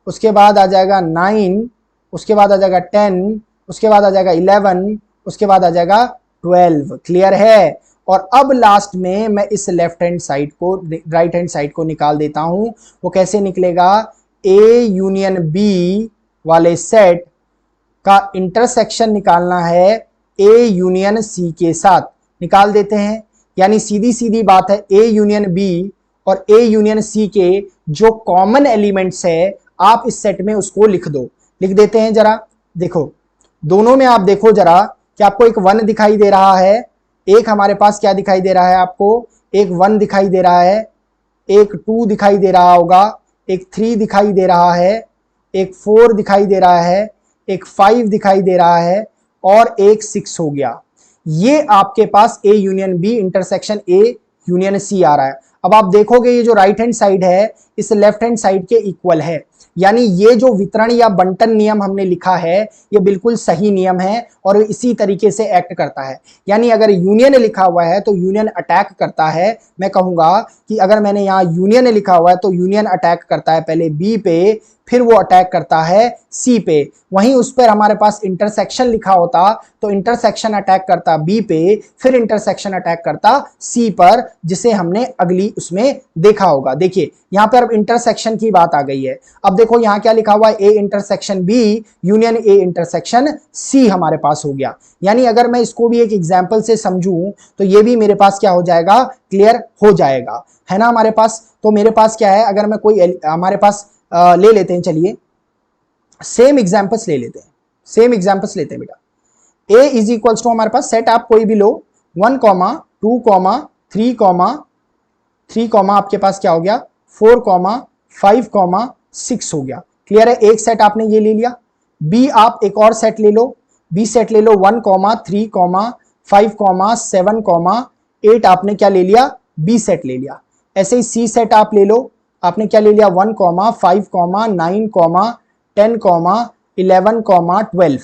उसके बाद आ जाएगा 9, उसके बाद आ जाएगा 10, उसके बाद आ जाएगा 11, उसके बाद आ जाएगा 12। क्लियर है। और अब लास्ट में मैं इस लेफ्ट हैंड साइड को, राइट हैंड साइड को निकाल देता हूं। वो कैसे निकलेगा, ए यूनियन बी वाले सेट का इंटरसेक्शन निकालना है ए यूनियन सी के साथ, निकाल देते हैं। यानी सीधी सीधी बात है, ए यूनियन बी और ए यूनियन सी के जो कॉमन एलिमेंट्स है आप इस सेट में उसको लिख दो। लिख देते हैं जरा। देखो दोनों में आप देखो जरा कि आपको एक 1 दिखाई दे रहा है, एक हमारे पास क्या दिखाई दे रहा है, आपको एक 1 दिखाई दे रहा है, एक 2 दिखाई दे रहा होगा, एक 3 दिखाई दे रहा है, एक 4 दिखाई दे रहा है, एक 5 दिखाई दे रहा है और एक 6 हो गया। ये आपके पास A union B intersection A union C आ रहा है। अब आप देखोगे ये जो राइट हैंड साइड है इस लेफ्ट हैंड साइड के इक्वल है, यानी ये जो वितरण या बंटन नियम हमने लिखा है ये बिल्कुल सही नियम है और इसी तरीके से एक्ट करता है। यानी अगर यूनियन लिखा हुआ है तो यूनियन अटैक करता है। मैं कहूंगा कि अगर मैंने यहां यूनियन लिखा हुआ है तो यूनियन अटैक करता है पहले बी पे, फिर वो अटैक करता है सी पे। वहीं उस पर हमारे पास इंटरसेक्शन लिखा होता तो इंटरसेक्शन अटैक करता बी पे, फिर इंटरसेक्शन अटैक करता सी पर, जिसे हमने अगली उसमें देखा होगा। देखिए यहां पर अब इंटरसेक्शन की बात आ गई है। अब देखो यहां क्या लिखा हुआ है, A intersection B union A intersection C हमारे पास हो गया। यानी अगर मैं इसको भी एक एग्जाम्पल से समझूं तो ये भी मेरे पास क्या हो जाएगा, क्लियर हो जाएगा, है ना हमारे पास। तो मेरे पास क्या है, अगर मैं कोई हमारे पास ले लेते हैं, चलिए सेम एग्जांपल्स ले लेते हैं, सेम एग्जांपल्स लेते हैं बेटा। ए इज इक्वल्स टू हमारे पास सेट आप कोई भी लो, 1 2 3 आपके पास क्या हो गया, 4 5 6 हो गया। क्लियर है, एक सेट आपने ये ले लिया। बी आप एक और सेट ले लो, बी सेट ले लो 1 3 5 7 8 आपने क्या ले लिया, बी सेट ले लिया। ऐसे ही सी सेट आप ले लो, आपने क्या ले लिया 1 5 9 10 11 12,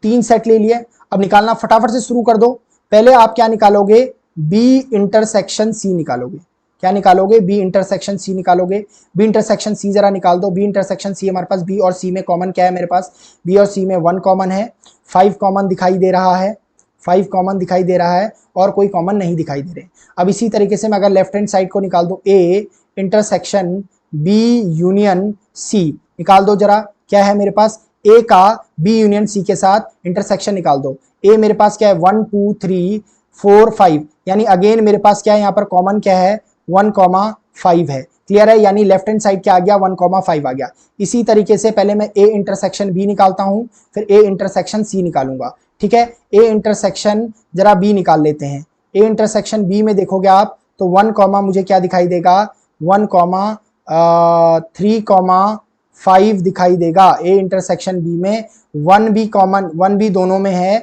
3 सेट ले लिए। अब निकालना फटाफट से शुरू कर दो। पहले आप क्या निकालोगे, बी इंटरसेक्शन सी निकालोगे। क्या निकालोगे, बी इंटरसेक्शन सी निकालोगे। बी इंटरसेक्शन सी जरा निकाल दो। बी इंटरसेक्शन सी हमारे पास बी और सी में कॉमन क्या है, मेरे पास बी और सी में 1 कॉमन है, 5 कॉमन दिखाई दे रहा है, 5 कॉमन दिखाई दे रहा है और कोई कॉमन नहीं दिखाई दे रहे। अब इसी तरीके से मैं अगर लेफ्ट हैंड साइड को निकाल दो, A intersection B union C निकाल दो जरा। क्या है मेरे पास, ए का बी यूनियन सी के साथ इंटरसेक्शन निकाल दो। ए मेरे पास क्या है 1 2 3 4 5, यानी अगेन मेरे पास क्या है, यहाँ पर कॉमन क्या है 1 5 है। क्लियर है, यानी लेफ्ट हैंड साइड क्या आ गया 1 5 आ गया। इसी तरीके से पहले मैं ए इंटरसेक्शन बी निकालता हूं, फिर ए इंटरसेक्शन सी निकालूंगा। ठीक है, ए इंटरसेक्शन जरा बी निकाल लेते हैं। ए इंटरसेक्शन बी में देखोगे आप तो 1 मुझे क्या दिखाई देगा, 1 3 5 दिखाई देगा। ए इंटरसेक्शन बी में 1 भी कॉमन, 1 भी दोनों में है,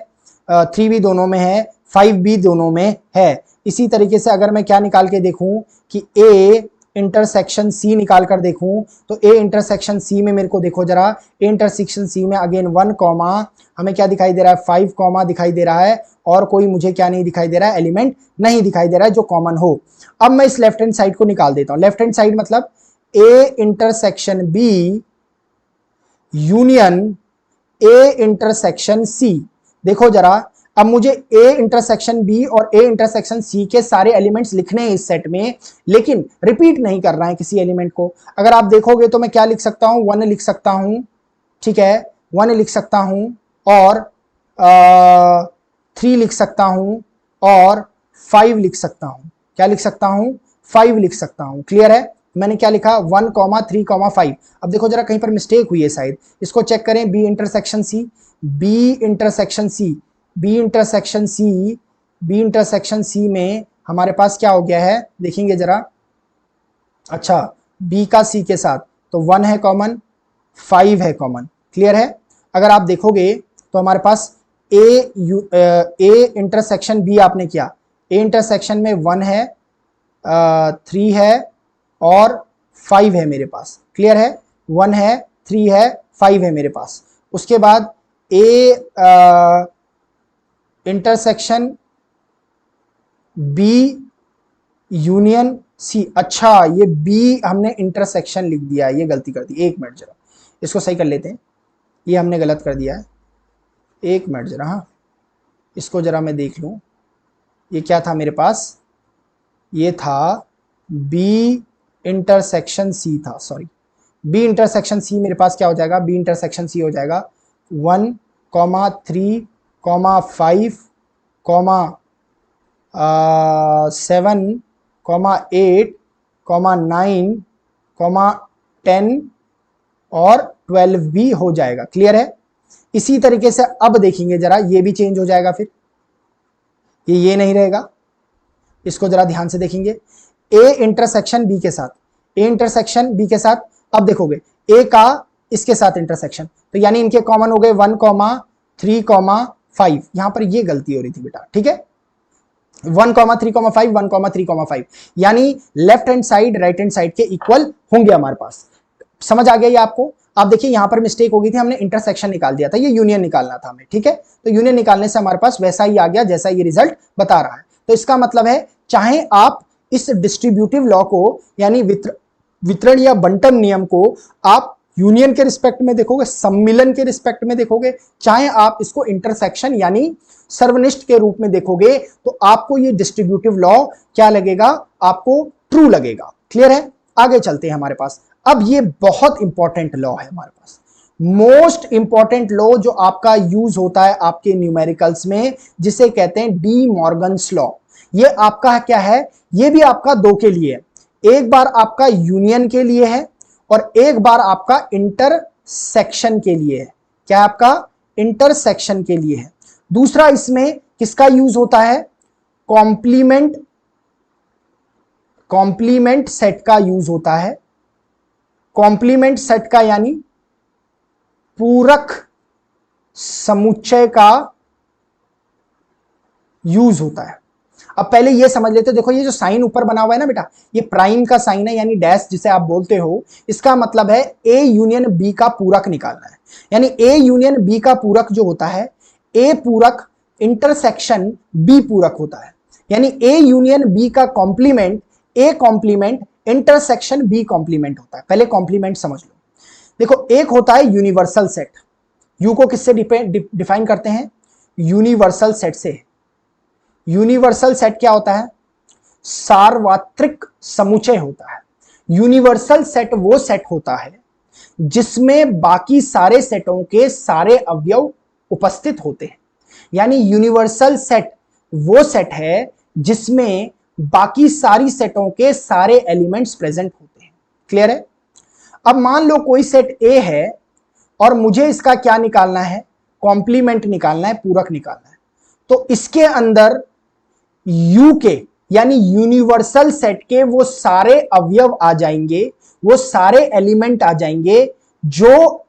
3 भी दोनों में है, 5 भी दोनों में है। इसी तरीके से अगर मैं क्या निकाल के देखूं कि ए इंटरसेक्शन सी निकाल कर देखूं तो ए इंटरसेक्शन सी में मेरे को देखो जरा, ए इंटरसेक्शन सी में अगेन 1 हमें क्या दिखाई दे रहा है 5 दिखाई दे रहा है और कोई मुझे क्या नहीं दिखाई दे रहा है, एलिमेंट नहीं दिखाई दे रहा है जो कॉमन हो। अब मैं इस लेफ्ट हैंड साइड को निकाल देता हूं। लेफ्ट हैंड साइड मतलब A intersection B union A intersection C. देखो जरा, अब मुझे ए इंटरसेक्शन बी और ए इंटरसेक्शन सी के सारे एलिमेंट्स लिखने हैं इस सेट में, लेकिन रिपीट नहीं करना है किसी एलिमेंट को। अगर आप देखोगे तो मैं क्या लिख सकता हूं, 1 लिख सकता हूं, ठीक है 1 लिख सकता हूं और 3 लिख सकता हूं और 5 लिख सकता हूं। क्या लिख सकता हूं, 5 लिख सकता हूं। क्लियर है, मैंने क्या लिखा 1 3 5। अब देखो जरा कहीं पर मिस्टेक हुई है शायद, इसको चेक करें। B intersection C, B intersection C, B intersection C, B intersection C में हमारे पास क्या हो गया है, देखेंगे जरा। अच्छा, बी का सी के साथ तो 1 है कॉमन, 5 है कॉमन, क्लियर है। अगर आप देखोगे तो हमारे पास ए इंटरसेक्शन बी आपने किया, ए इंटरसेक्शन में 1 है, 3 है और 5 है मेरे पास, क्लियर है। 1 है, 3 है, 5 है मेरे पास। उसके बाद A intersection B union C. अच्छा, ये बी हमने इंटरसेक्शन लिख दिया है, ये गलती कर दी। एक मिनट जरा इसको सही कर लेते हैं, ये हमने गलत कर दिया है। एक मिनट जरा, हाँ इसको जरा मैं देख लूं। ये क्या था मेरे पास, ये था बी इंटरसेक्शन सी था, सॉरी। बी इंटरसेक्शन सी मेरे पास क्या हो जाएगा, बी इंटरसेक्शन सी हो जाएगा 1, 3, 5, 7, 8, 9, 10 और 12 भी हो जाएगा, क्लियर है। इसी तरीके से अब देखेंगे जरा, ये भी चेंज हो जाएगा, फिर ये नहीं रहेगा। इसको जरा ध्यान से देखेंगे, ए इंटरसेक्शन बी के साथ, ए इंटरसेक्शन बी के साथ। अब देखोगे ए का इसके साथ इंटरसेक्शन, तो यानी इनके कॉमन हो गए 1, 3, 5। यहां पर ये गलती हो रही थी बेटा, ठीक है। 1, 3, 5, 1, 3, 5, यानी left hand side right hand side के इक्वल होंगे हमारे पास। समझ आ गया ये आपको। आप देखिए यहां पर मिस्टेक हो गई थी, हमने इंटरसेक्शन निकाल दिया था, ये यूनियन निकालना था हमें, ठीक है। तो यूनियन निकालने से हमारे पास वैसा ही आ गया जैसा ये रिजल्ट बता रहा है। तो इसका मतलब है, चाहे आप इस डिस्ट्रीब्यूटिव लॉ को यानी वितरण या बंटन नियम को आप यूनियन के रिस्पेक्ट में देखोगे, सम्मिलन के रिस्पेक्ट में देखोगे, चाहे आप इसको इंटरसेक्शन यानी सर्वनिष्ठ के रूप में देखोगे, तो आपको ये डिस्ट्रीब्यूटिव लॉ क्या लगेगा, आपको ट्रू लगेगा, क्लियर है। आगे चलते हैं हमारे पास। अब ये बहुत इंपॉर्टेंट लॉ है हमारे पास, मोस्ट इंपॉर्टेंट लॉ जो आपका यूज होता है आपके न्यूमेरिकल्स में, जिसे कहते हैं डी मॉर्गन्स लॉ। ये आपका क्या है, ये भी आपका दो के लिए है, एक बार आपका यूनियन के लिए है और एक बार आपका इंटरसेक्शन के लिए है। क्या आपका इंटरसेक्शन के लिए है। दूसरा इसमें किसका यूज होता है, कॉम्प्लीमेंट सेट का यूज होता है। कॉम्प्लीमेंट सेट का यानी पूरक समुच्चय का यूज होता है। अब पहले ये समझ लेते, देखो ये जो साइन ऊपर बना हुआ है ना बेटा, ये प्राइम का साइन है यानी डैश जिसे आप बोलते हो, इसका मतलब है ए यूनियन बी का पूरक निकालना है। यानी ए यूनियन बी का पूरक जो होता है, ए पूरक इंटरसेक्शन बी पूरक होता है। यानी ए यूनियन बी का complement A complement intersection B complement होता है। पहले कॉम्प्लीमेंट समझ लो। देखो एक होता है यूनिवर्सल सेट, यू को किससे डिफाइन करते हैं, यूनिवर्सल सेट से। यूनिवर्सल सेट क्या होता है, सार्वत्रिक समुच्चय होता है। यूनिवर्सल सेट वो सेट होता है जिसमें बाकी सारे सेटों के सारे अवयव उपस्थित होते हैं। यानी यूनिवर्सल सेट वो सेट है जिसमें बाकी सारी सेटों के सारे एलिमेंट्स प्रेजेंट होते हैं, क्लियर है। अब मान लो कोई सेट ए है और मुझे इसका क्या निकालना है, कॉम्प्लीमेंट निकालना है, पूरक निकालना है। तो इसके अंदर यू के यानी यूनिवर्सल सेट के वो सारे अवयव आ जाएंगे, वो सारे एलिमेंट आ जाएंगे जो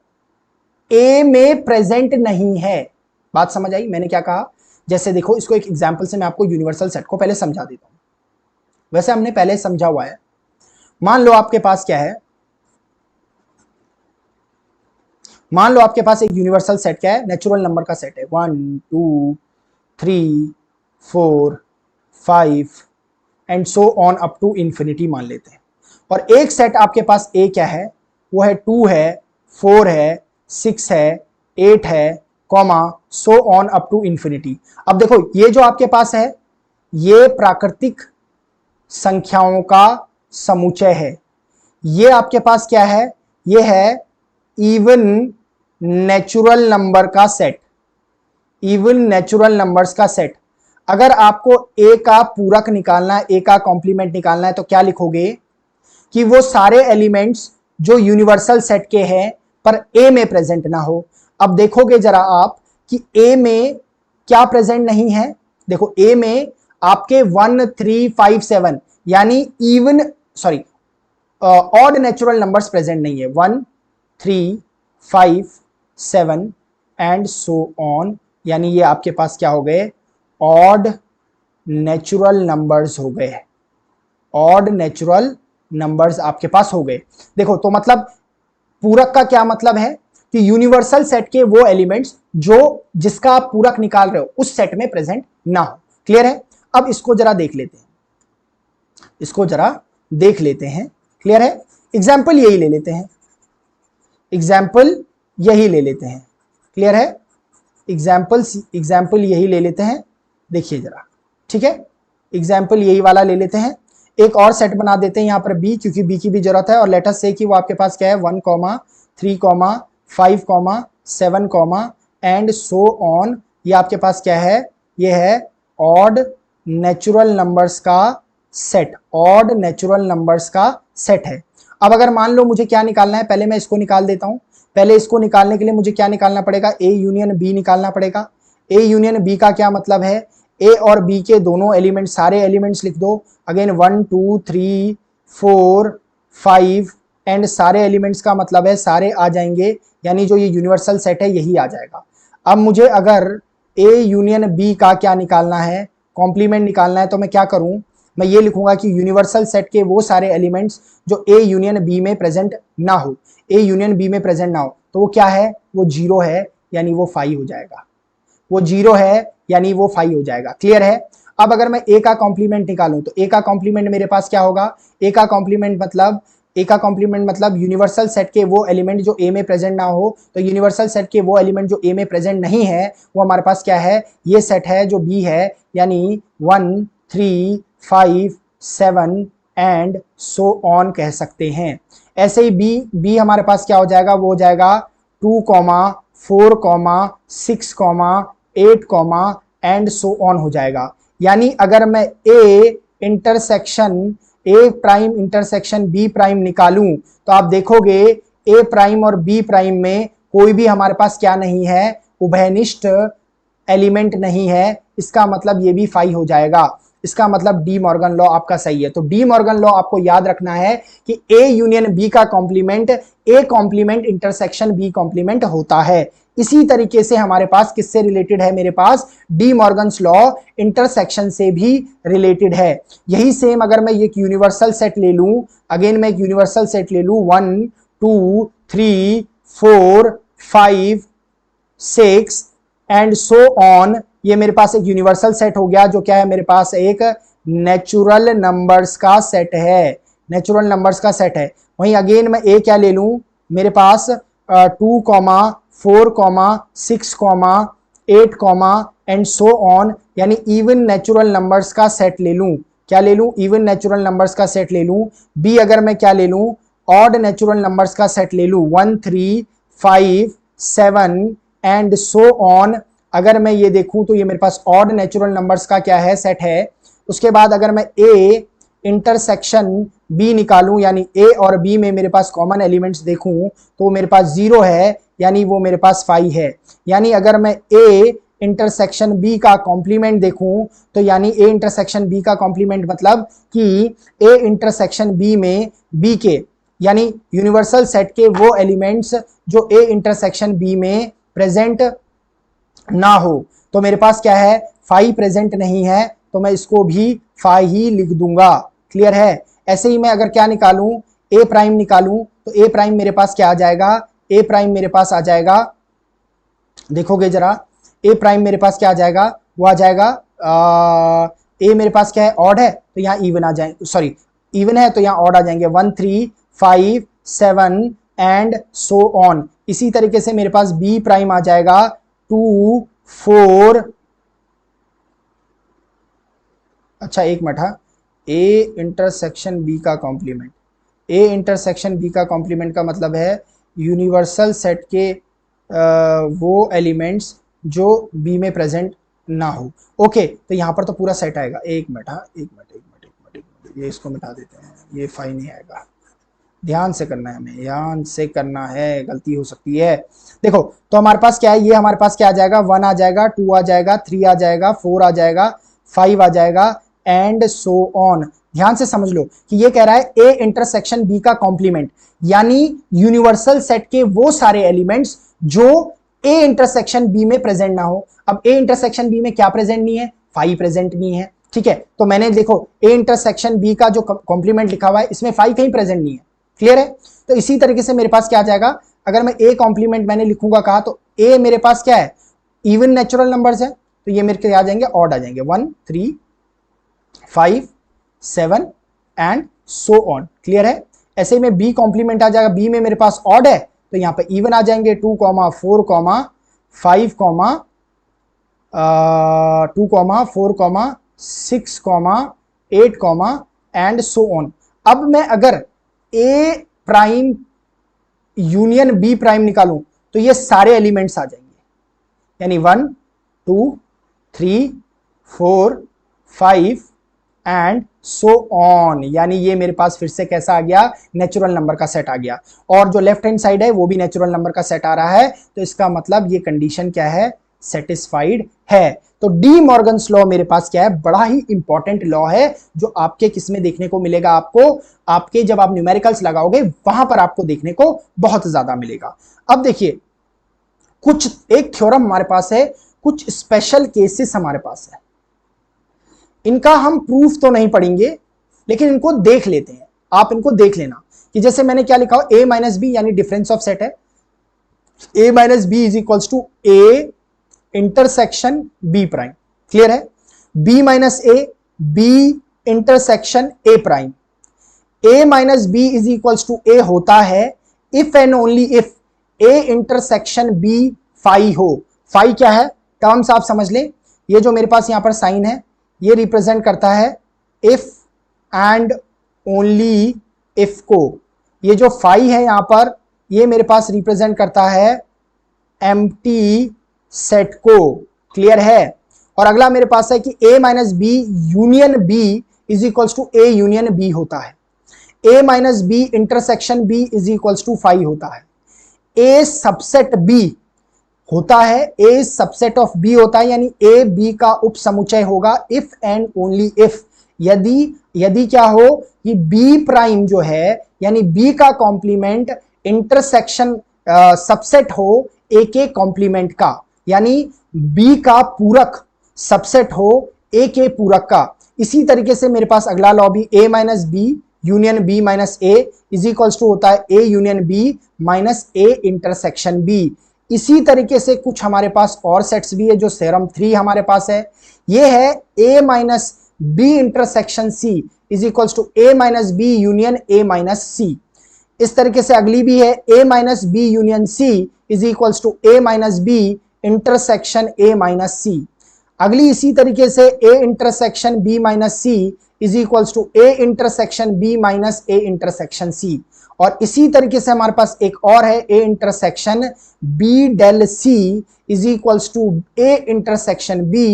ए में प्रेजेंट नहीं है। बात समझ आई मैंने क्या कहा। जैसे देखो इसको एक एग्जांपल से मैं आपको यूनिवर्सल सेट को पहले समझा देता हूं, वैसे हमने पहले समझा हुआ है। मान लो आपके पास क्या है, मान लो आपके पास एक यूनिवर्सल सेट क्या है, नेचुरल नंबर का सेट है, 1, 2, 3, 4, 5 and so on up to infinity मान लेते हैं। और एक सेट आपके पास ए क्या है, वो है 2 है, 4 है, 6 है, 8 है, comma so on up to infinity. अब देखो ये जो आपके पास है ये प्राकृतिक संख्याओं का समुच्चय है। ये आपके पास क्या है, ये है इवन नेचुरल नंबर का सेट, इवन नेचुरल नंबर्स का सेट। अगर आपको ए का पूरक निकालना है, ए का कॉम्प्लीमेंट निकालना है, तो क्या लिखोगे कि वो सारे एलिमेंट्स जो यूनिवर्सल सेट के हैं पर ए में प्रेजेंट ना हो। अब देखोगे जरा आप कि ए में क्या प्रेजेंट नहीं है। देखो ए में आपके 1 3 5 7 यानी even sorry odd natural numbers present नहीं है, 1 3 5 7 एंड सो ऑन, यानी ये आपके पास क्या हो गए, ऑड नेचुरल नंबर्स हो गए, ऑड नेचुरल नंबर्स आपके पास हो गए। देखो तो मतलब पूरक का क्या मतलब है कि यूनिवर्सल सेट के वो एलिमेंट्स जो जिसका आप पूरक निकाल रहे हो उस सेट में प्रेजेंट ना हो। क्लियर है? अब इसको जरा देख लेते हैं, इसको जरा देख लेते हैं। क्लियर है? एग्जाम्पल यही ले लेते हैं, एग्जाम्पल यही ले लेते हैं। क्लियर है? एग्जाम्पल यही ले लेते हैं। देखिए जरा, ठीक है, एग्जाम्पल यही वाला ले लेते हैं। एक और सेट बना देते हैं यहाँ पर बी, क्योंकि बी की भी जरूरत है। और लेट अस से कि वो आपके पास क्या है, 1 3 5 7 एंड सो ऑन। ये आपके पास क्या है, ये है ऑड नेचुरल नंबर्स का सेट, ऑड नेचुरल नंबर्स का सेट है। अब अगर मान लो मुझे क्या निकालना है, पहले मैं इसको निकाल देता हूं। पहले इसको निकालने के लिए मुझे क्या निकालना पड़ेगा, ए यूनियन बी निकालना पड़ेगा। ए यूनियन बी का क्या मतलब है, ए और बी के दोनों एलिमेंट, सारे एलिमेंट्स लिख दो। अगेन 1 2 3 4 5 एंड सारे एलिमेंट्स का मतलब है सारे आ जाएंगे, यानी जो ये यूनिवर्सल सेट है यही आ जाएगा। अब मुझे अगर ए यूनियन बी का क्या निकालना है, कॉम्प्लीमेंट निकालना है, तो मैं क्या करूं, मैं ये लिखूंगा कि यूनिवर्सल सेट के वो सारे एलिमेंट्स जो ए यूनियन बी में प्रेजेंट ना हो, ए यूनियन बी में प्रेजेंट ना हो, तो वो क्या है, वो 0 है, यानी वो 5 हो जाएगा। वो 0 है यानी वो 5 हो जाएगा। क्लियर है? अब अगर मैं ए का कॉम्प्लीमेंट निकालूं तो ए का कॉम्प्लीमेंट मेरे पास क्या होगा, ए का कॉम्प्लीमेंट मतलब यूनिवर्सल सेट के वो एलिमेंट जो ए में प्रेजेंट ना हो, तो यूनिवर्सल सेट के वो एलिमेंट जो ए में प्रेजेंट नहीं है वो हमारे पास क्या है, ये सेट है जो बी है, यानी 1 3 5 7 एंड सो ऑन कह सकते हैं। ऐसे ही बी हमारे पास क्या हो जाएगा, वो हो जाएगा 2 4 6 8 एंड सो ऑन हो जाएगा। यानी अगर मैं ए प्राइम इंटरसेक्शन बी प्राइम निकालूं तो आप देखोगे ए प्राइम और बी प्राइम में कोई भी हमारे पास क्या नहीं है, उभयनिष्ठ एलिमेंट नहीं है। इसका मतलब ये भी 5 हो जाएगा। इसका मतलब डी मॉर्गन लॉ आपका सही है। तो डी मॉर्गन लॉ आपको याद रखना है कि ए यूनियन बी का complement A complement intersection B complement होता है। इसी तरीके से हमारे पास किससे रिलेटेड है, मेरे पास डी मॉर्गन्स लॉ इंटरसेक्शन से भी रिलेटेड है। यही सेम अगर मैं एक यूनिवर्सल सेट ले लूं, अगेन मैं एक यूनिवर्सल सेट ले लूं 1 2 3 4 5 6 एंड सो ऑन, ये मेरे पास एक यूनिवर्सल सेट हो गया, जो क्या है, मेरे पास एक नेचुरल नंबर्स का सेट है, नेचुरल नंबर्स का सेट है। वहीं अगेन मैं ए क्या ले लूं, मेरे पास 2 4 6 8 एंड सो ऑन, यानी इवन नेचुरल नंबर्स का सेट ले लूं। क्या ले लूं, इवन नेचुरल नंबर्स का सेट ले लूं। बी अगर मैं क्या ले लूं, ऑड नेचुरल नंबर्स का सेट ले लूं, 1 3 5 7 एंड सो ऑन। अगर मैं ये देखूं तो ये मेरे पास ऑड नेचुरल नंबर्स का क्या है, सेट है। उसके बाद अगर मैं ए इंटरसेक्शन बी निकालूं, यानी ए और बी में मेरे पास कॉमन एलिमेंट्स देखूं तो मेरे पास 0 है, यानी वो मेरे पास 5 है। यानी अगर मैं ए इंटरसेक्शन बी का कॉम्प्लीमेंट देखूं तो यानी ए इंटरसेक्शन बी का कॉम्प्लीमेंट मतलब कि ए इंटरसेक्शन बी में बी के यानी यूनिवर्सल सेट के वो एलिमेंट्स जो ए इंटरसेक्शन बी में प्रेजेंट ना हो, तो मेरे पास क्या है, 5 प्रेजेंट नहीं है, तो मैं इसको भी 5 ही लिख दूंगा। क्लियर है? ऐसे ही मैं अगर क्या निकालूं, ए प्राइम निकालूं तो ए प्राइम मेरे पास क्या आ जाएगा, ए प्राइम मेरे पास आ जाएगा, देखोगे जरा, ए प्राइम मेरे पास क्या आ जाएगा, वो आ जाएगा ए मेरे पास क्या है, ऑड है तो यहाँ इवन आ जाएंगे, सॉरी इवन है तो यहाँ ऑड आ जाएंगे, 1 3 5 7 एंड सो ऑन। इसी तरीके से मेरे पास बी प्राइम आ जाएगा 2 4, अच्छा एक मिनट, हाँ, ए इंटरसेक्शन बी का कॉम्प्लीमेंट, ए इंटरसेक्शन बी का कॉम्प्लीमेंट का मतलब है यूनिवर्सल सेट के वो एलिमेंट्स जो बी में प्रेजेंट ना हो। ओके, तो यहाँ पर तो पूरा सेट आएगा। एक मिनट, हाँ एक मिनट, ये इसको मिटा देते हैं, ये 5 नहीं आएगा। ध्यान से करना है, हमें ध्यान से करना है, गलती हो सकती है। देखो तो हमारे पास क्या है, ये हमारे पास क्या आ जाएगा, 1 आ जाएगा, 2 आ जाएगा, 3 आ जाएगा, 4 आ जाएगा, 5 आ जाएगा एंड सो ऑन। ध्यान से समझ लो कि ये कह रहा है ए इंटरसेक्शन बी का कॉम्प्लीमेंट, यानी यूनिवर्सल सेट के वो सारे एलिमेंट्स जो ए इंटरसेक्शन बी में प्रेजेंट ना हो। अब ए इंटरसेक्शन बी में क्या प्रेजेंट नहीं है? 5 प्रेजेंट नहीं है, ठीक है। तो मैंने देखो ए इंटरसेक्शन बी का जो कॉम्प्लीमेंट लिखा हुआ है इसमें 5 कहीं प्रेजेंट नहीं है, क्लियर है। तो इसी तरीके से मेरे पास क्या आ जाएगा, अगर मैं ए कॉम्प्लीमेंट मैंने लिखूंगा कहा, तो ए मेरे पास क्या है? इवन नेचुरल नंबर्स है, तो ये मेरे के आ जाएंगे ऑड आ जाएंगे, 1 3 5 7 एंड सो ऑन, क्लियर है। ऐसे ही में बी कॉम्प्लीमेंट आ जाएगा, बी में मेरे पास ऑड है तो यहां पे इवन आ जाएंगे 2 4 5 2 4 6 8 एंड सो ऑन। अब मैं अगर ए प्राइम यूनियन बी प्राइम निकालूं तो ये सारे एलिमेंट्स आ जाएंगे, यानी 1 2 3 4 5 एंड सो ऑन, यानी ये मेरे पास फिर से कैसा आ गया? नेचुरल नंबर का सेट आ गया। और जो लेफ्ट हैंड साइड है वो भी नेचुरल नंबर का सेट आ रहा है, तो इसका मतलब ये कंडीशन क्या है? सेटिस्फाइड है। तो डी मॉर्गन्स लॉ मेरे पास क्या है? बड़ा ही इंपॉर्टेंट लॉ है, जो आपके किस में देखने को मिलेगा? आपको आपके जब आप न्यूमेरिकल्स लगाओगे वहां पर आपको देखने को बहुत ज्यादा मिलेगा। अब देखिए, कुछ एक थ्योरम हमारे पास है, कुछ स्पेशल केसेस हमारे पास है, इनका हम प्रूफ तो नहीं पढ़ेंगे लेकिन इनको देख लेते हैं। आप इनको देख लेना कि जैसे मैंने क्या लिखा हो, a माइनस बी यानी डिफरेंस ऑफ सेट है, a minus B is equals to a intersection b prime, clear है। b minus a b intersection a prime, a minus b is equals to a होता है if and only if a intersection b phi हो। Phi क्या है? Terms आप समझ लें, ये जो मेरे पास यहां पर साइन है ये रिप्रेजेंट करता है इफ एंड ओनली इफ को। ये जो फाई है यहां पर, ये मेरे पास रिप्रेजेंट करता है एम्प्टी सेट को, क्लियर है। और अगला मेरे पास है कि a minus B union b is equals to a union b होता है, a minus B intersection b is equals to phi होता है, a सबसेट b होता है, a सबसेट ऑफ b होता है, यानी a b का उप समुच्चय होगा इफ एंड ओनली इफ, यदि क्या हो कि b प्राइम जो है यानी b का कॉम्प्लीमेंट इंटरसेक्शन सबसेट हो a के कॉम्प्लीमेंट का, यानी b का पूरक सबसेट हो a के पूरक का। इसी तरीके से मेरे पास अगला लॉ भी a minus B union b minus a is equals to होता है a union b minus a intersection b। इसी तरीके से कुछ हमारे पास और सेट्स भी है, जो थ्योरम 3 हमारे पास है, ये है a minus B intersection c is equals to a minus B union a minus c। इस तरीके से अगली भी है a minus B union c is equals to a minus B intersection a minus c। अगली इसी तरीके से a intersection b minus c is equals to a intersection b minus a intersection c। और इसी तरीके से हमारे पास एक और है a intersection b del c is equals to a intersection b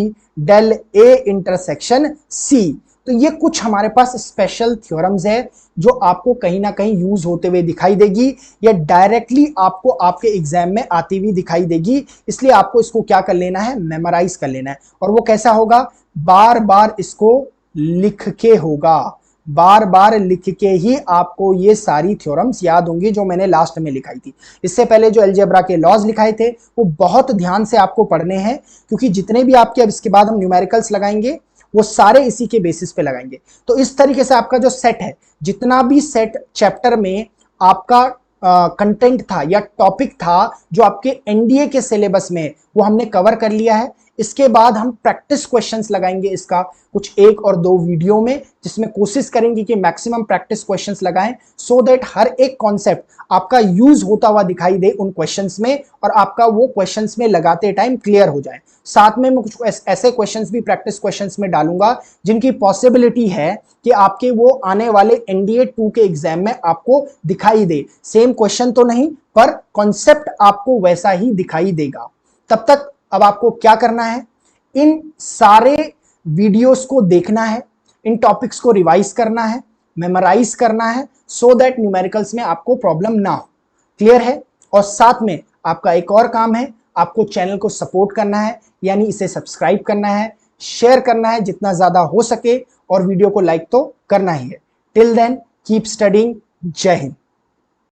del a intersection c। तो ये कुछ हमारे पास स्पेशल थ्योरम्स है जो आपको कहीं ना कहीं यूज होते हुए दिखाई देगी, या डायरेक्टली आपको आपके एग्जाम में आती हुई दिखाई देगी। इसलिए आपको इसको क्या कर लेना है? मेमोराइज कर लेना है। और वो कैसा होगा? बार बार इसको लिख के होगा, बार बार लिख के ही आपको ये सारी थ्योरम्स याद होंगी जो मैंने लास्ट में लिखाई थी। इससे पहले जो अलजेब्रा के लॉज लिखाए थे वो बहुत ध्यान से आपको पढ़ने हैं, क्योंकि जितने भी आपके अब इसके बाद हम न्यूमेरिकल्स लगाएंगे वो सारे इसी के बेसिस पे लगाएंगे। तो इस तरीके से आपका जो सेट है, जितना भी सेट चैप्टर में आपका कंटेंट था या टॉपिक था जो आपके एनडीए के सिलेबस में, वो हमने कवर कर लिया है। इसके बाद हम प्रैक्टिस क्वेश्चंस लगाएंगे इसका कुछ 1 और 2 वीडियो में, जिसमें कोशिश करेंगे कि मैक्सिमम प्रैक्टिस क्वेश्चंस लगाएं, सो दैट हर एक कॉन्सेप्ट आपका यूज होता हुआ दिखाई दे उन क्वेश्चंस में, और आपका वो क्वेश्चंस में लगाते टाइम क्लियर हो जाए। साथ में मैं कुछ ऐसे क्वेश्चंस भी प्रैक्टिस क्वेश्चंस में डालूंगा जिनकी पॉसिबिलिटी है कि आपके वो आने वाले एनडीए 2 के एग्जाम में आपको दिखाई दे। सेम क्वेश्चन तो नहीं, पर कॉन्सेप्ट आपको वैसा ही दिखाई देगा। तब तक अब आपको क्या करना है? इन सारे वीडियोस को देखना है, इन टॉपिक्स को रिवाइज करना है, मेमोराइज करना है, सो दैट न्यूमेरिकल्स में आपको प्रॉब्लम ना हो। क्लियर है? और साथ में आपका एक और काम है, आपको चैनल को सपोर्ट करना है, यानी इसे सब्सक्राइब करना है, शेयर करना है जितना ज्यादा हो सके और वीडियो को लाइक तो करना ही है। Till then keep studying. जय हिंद।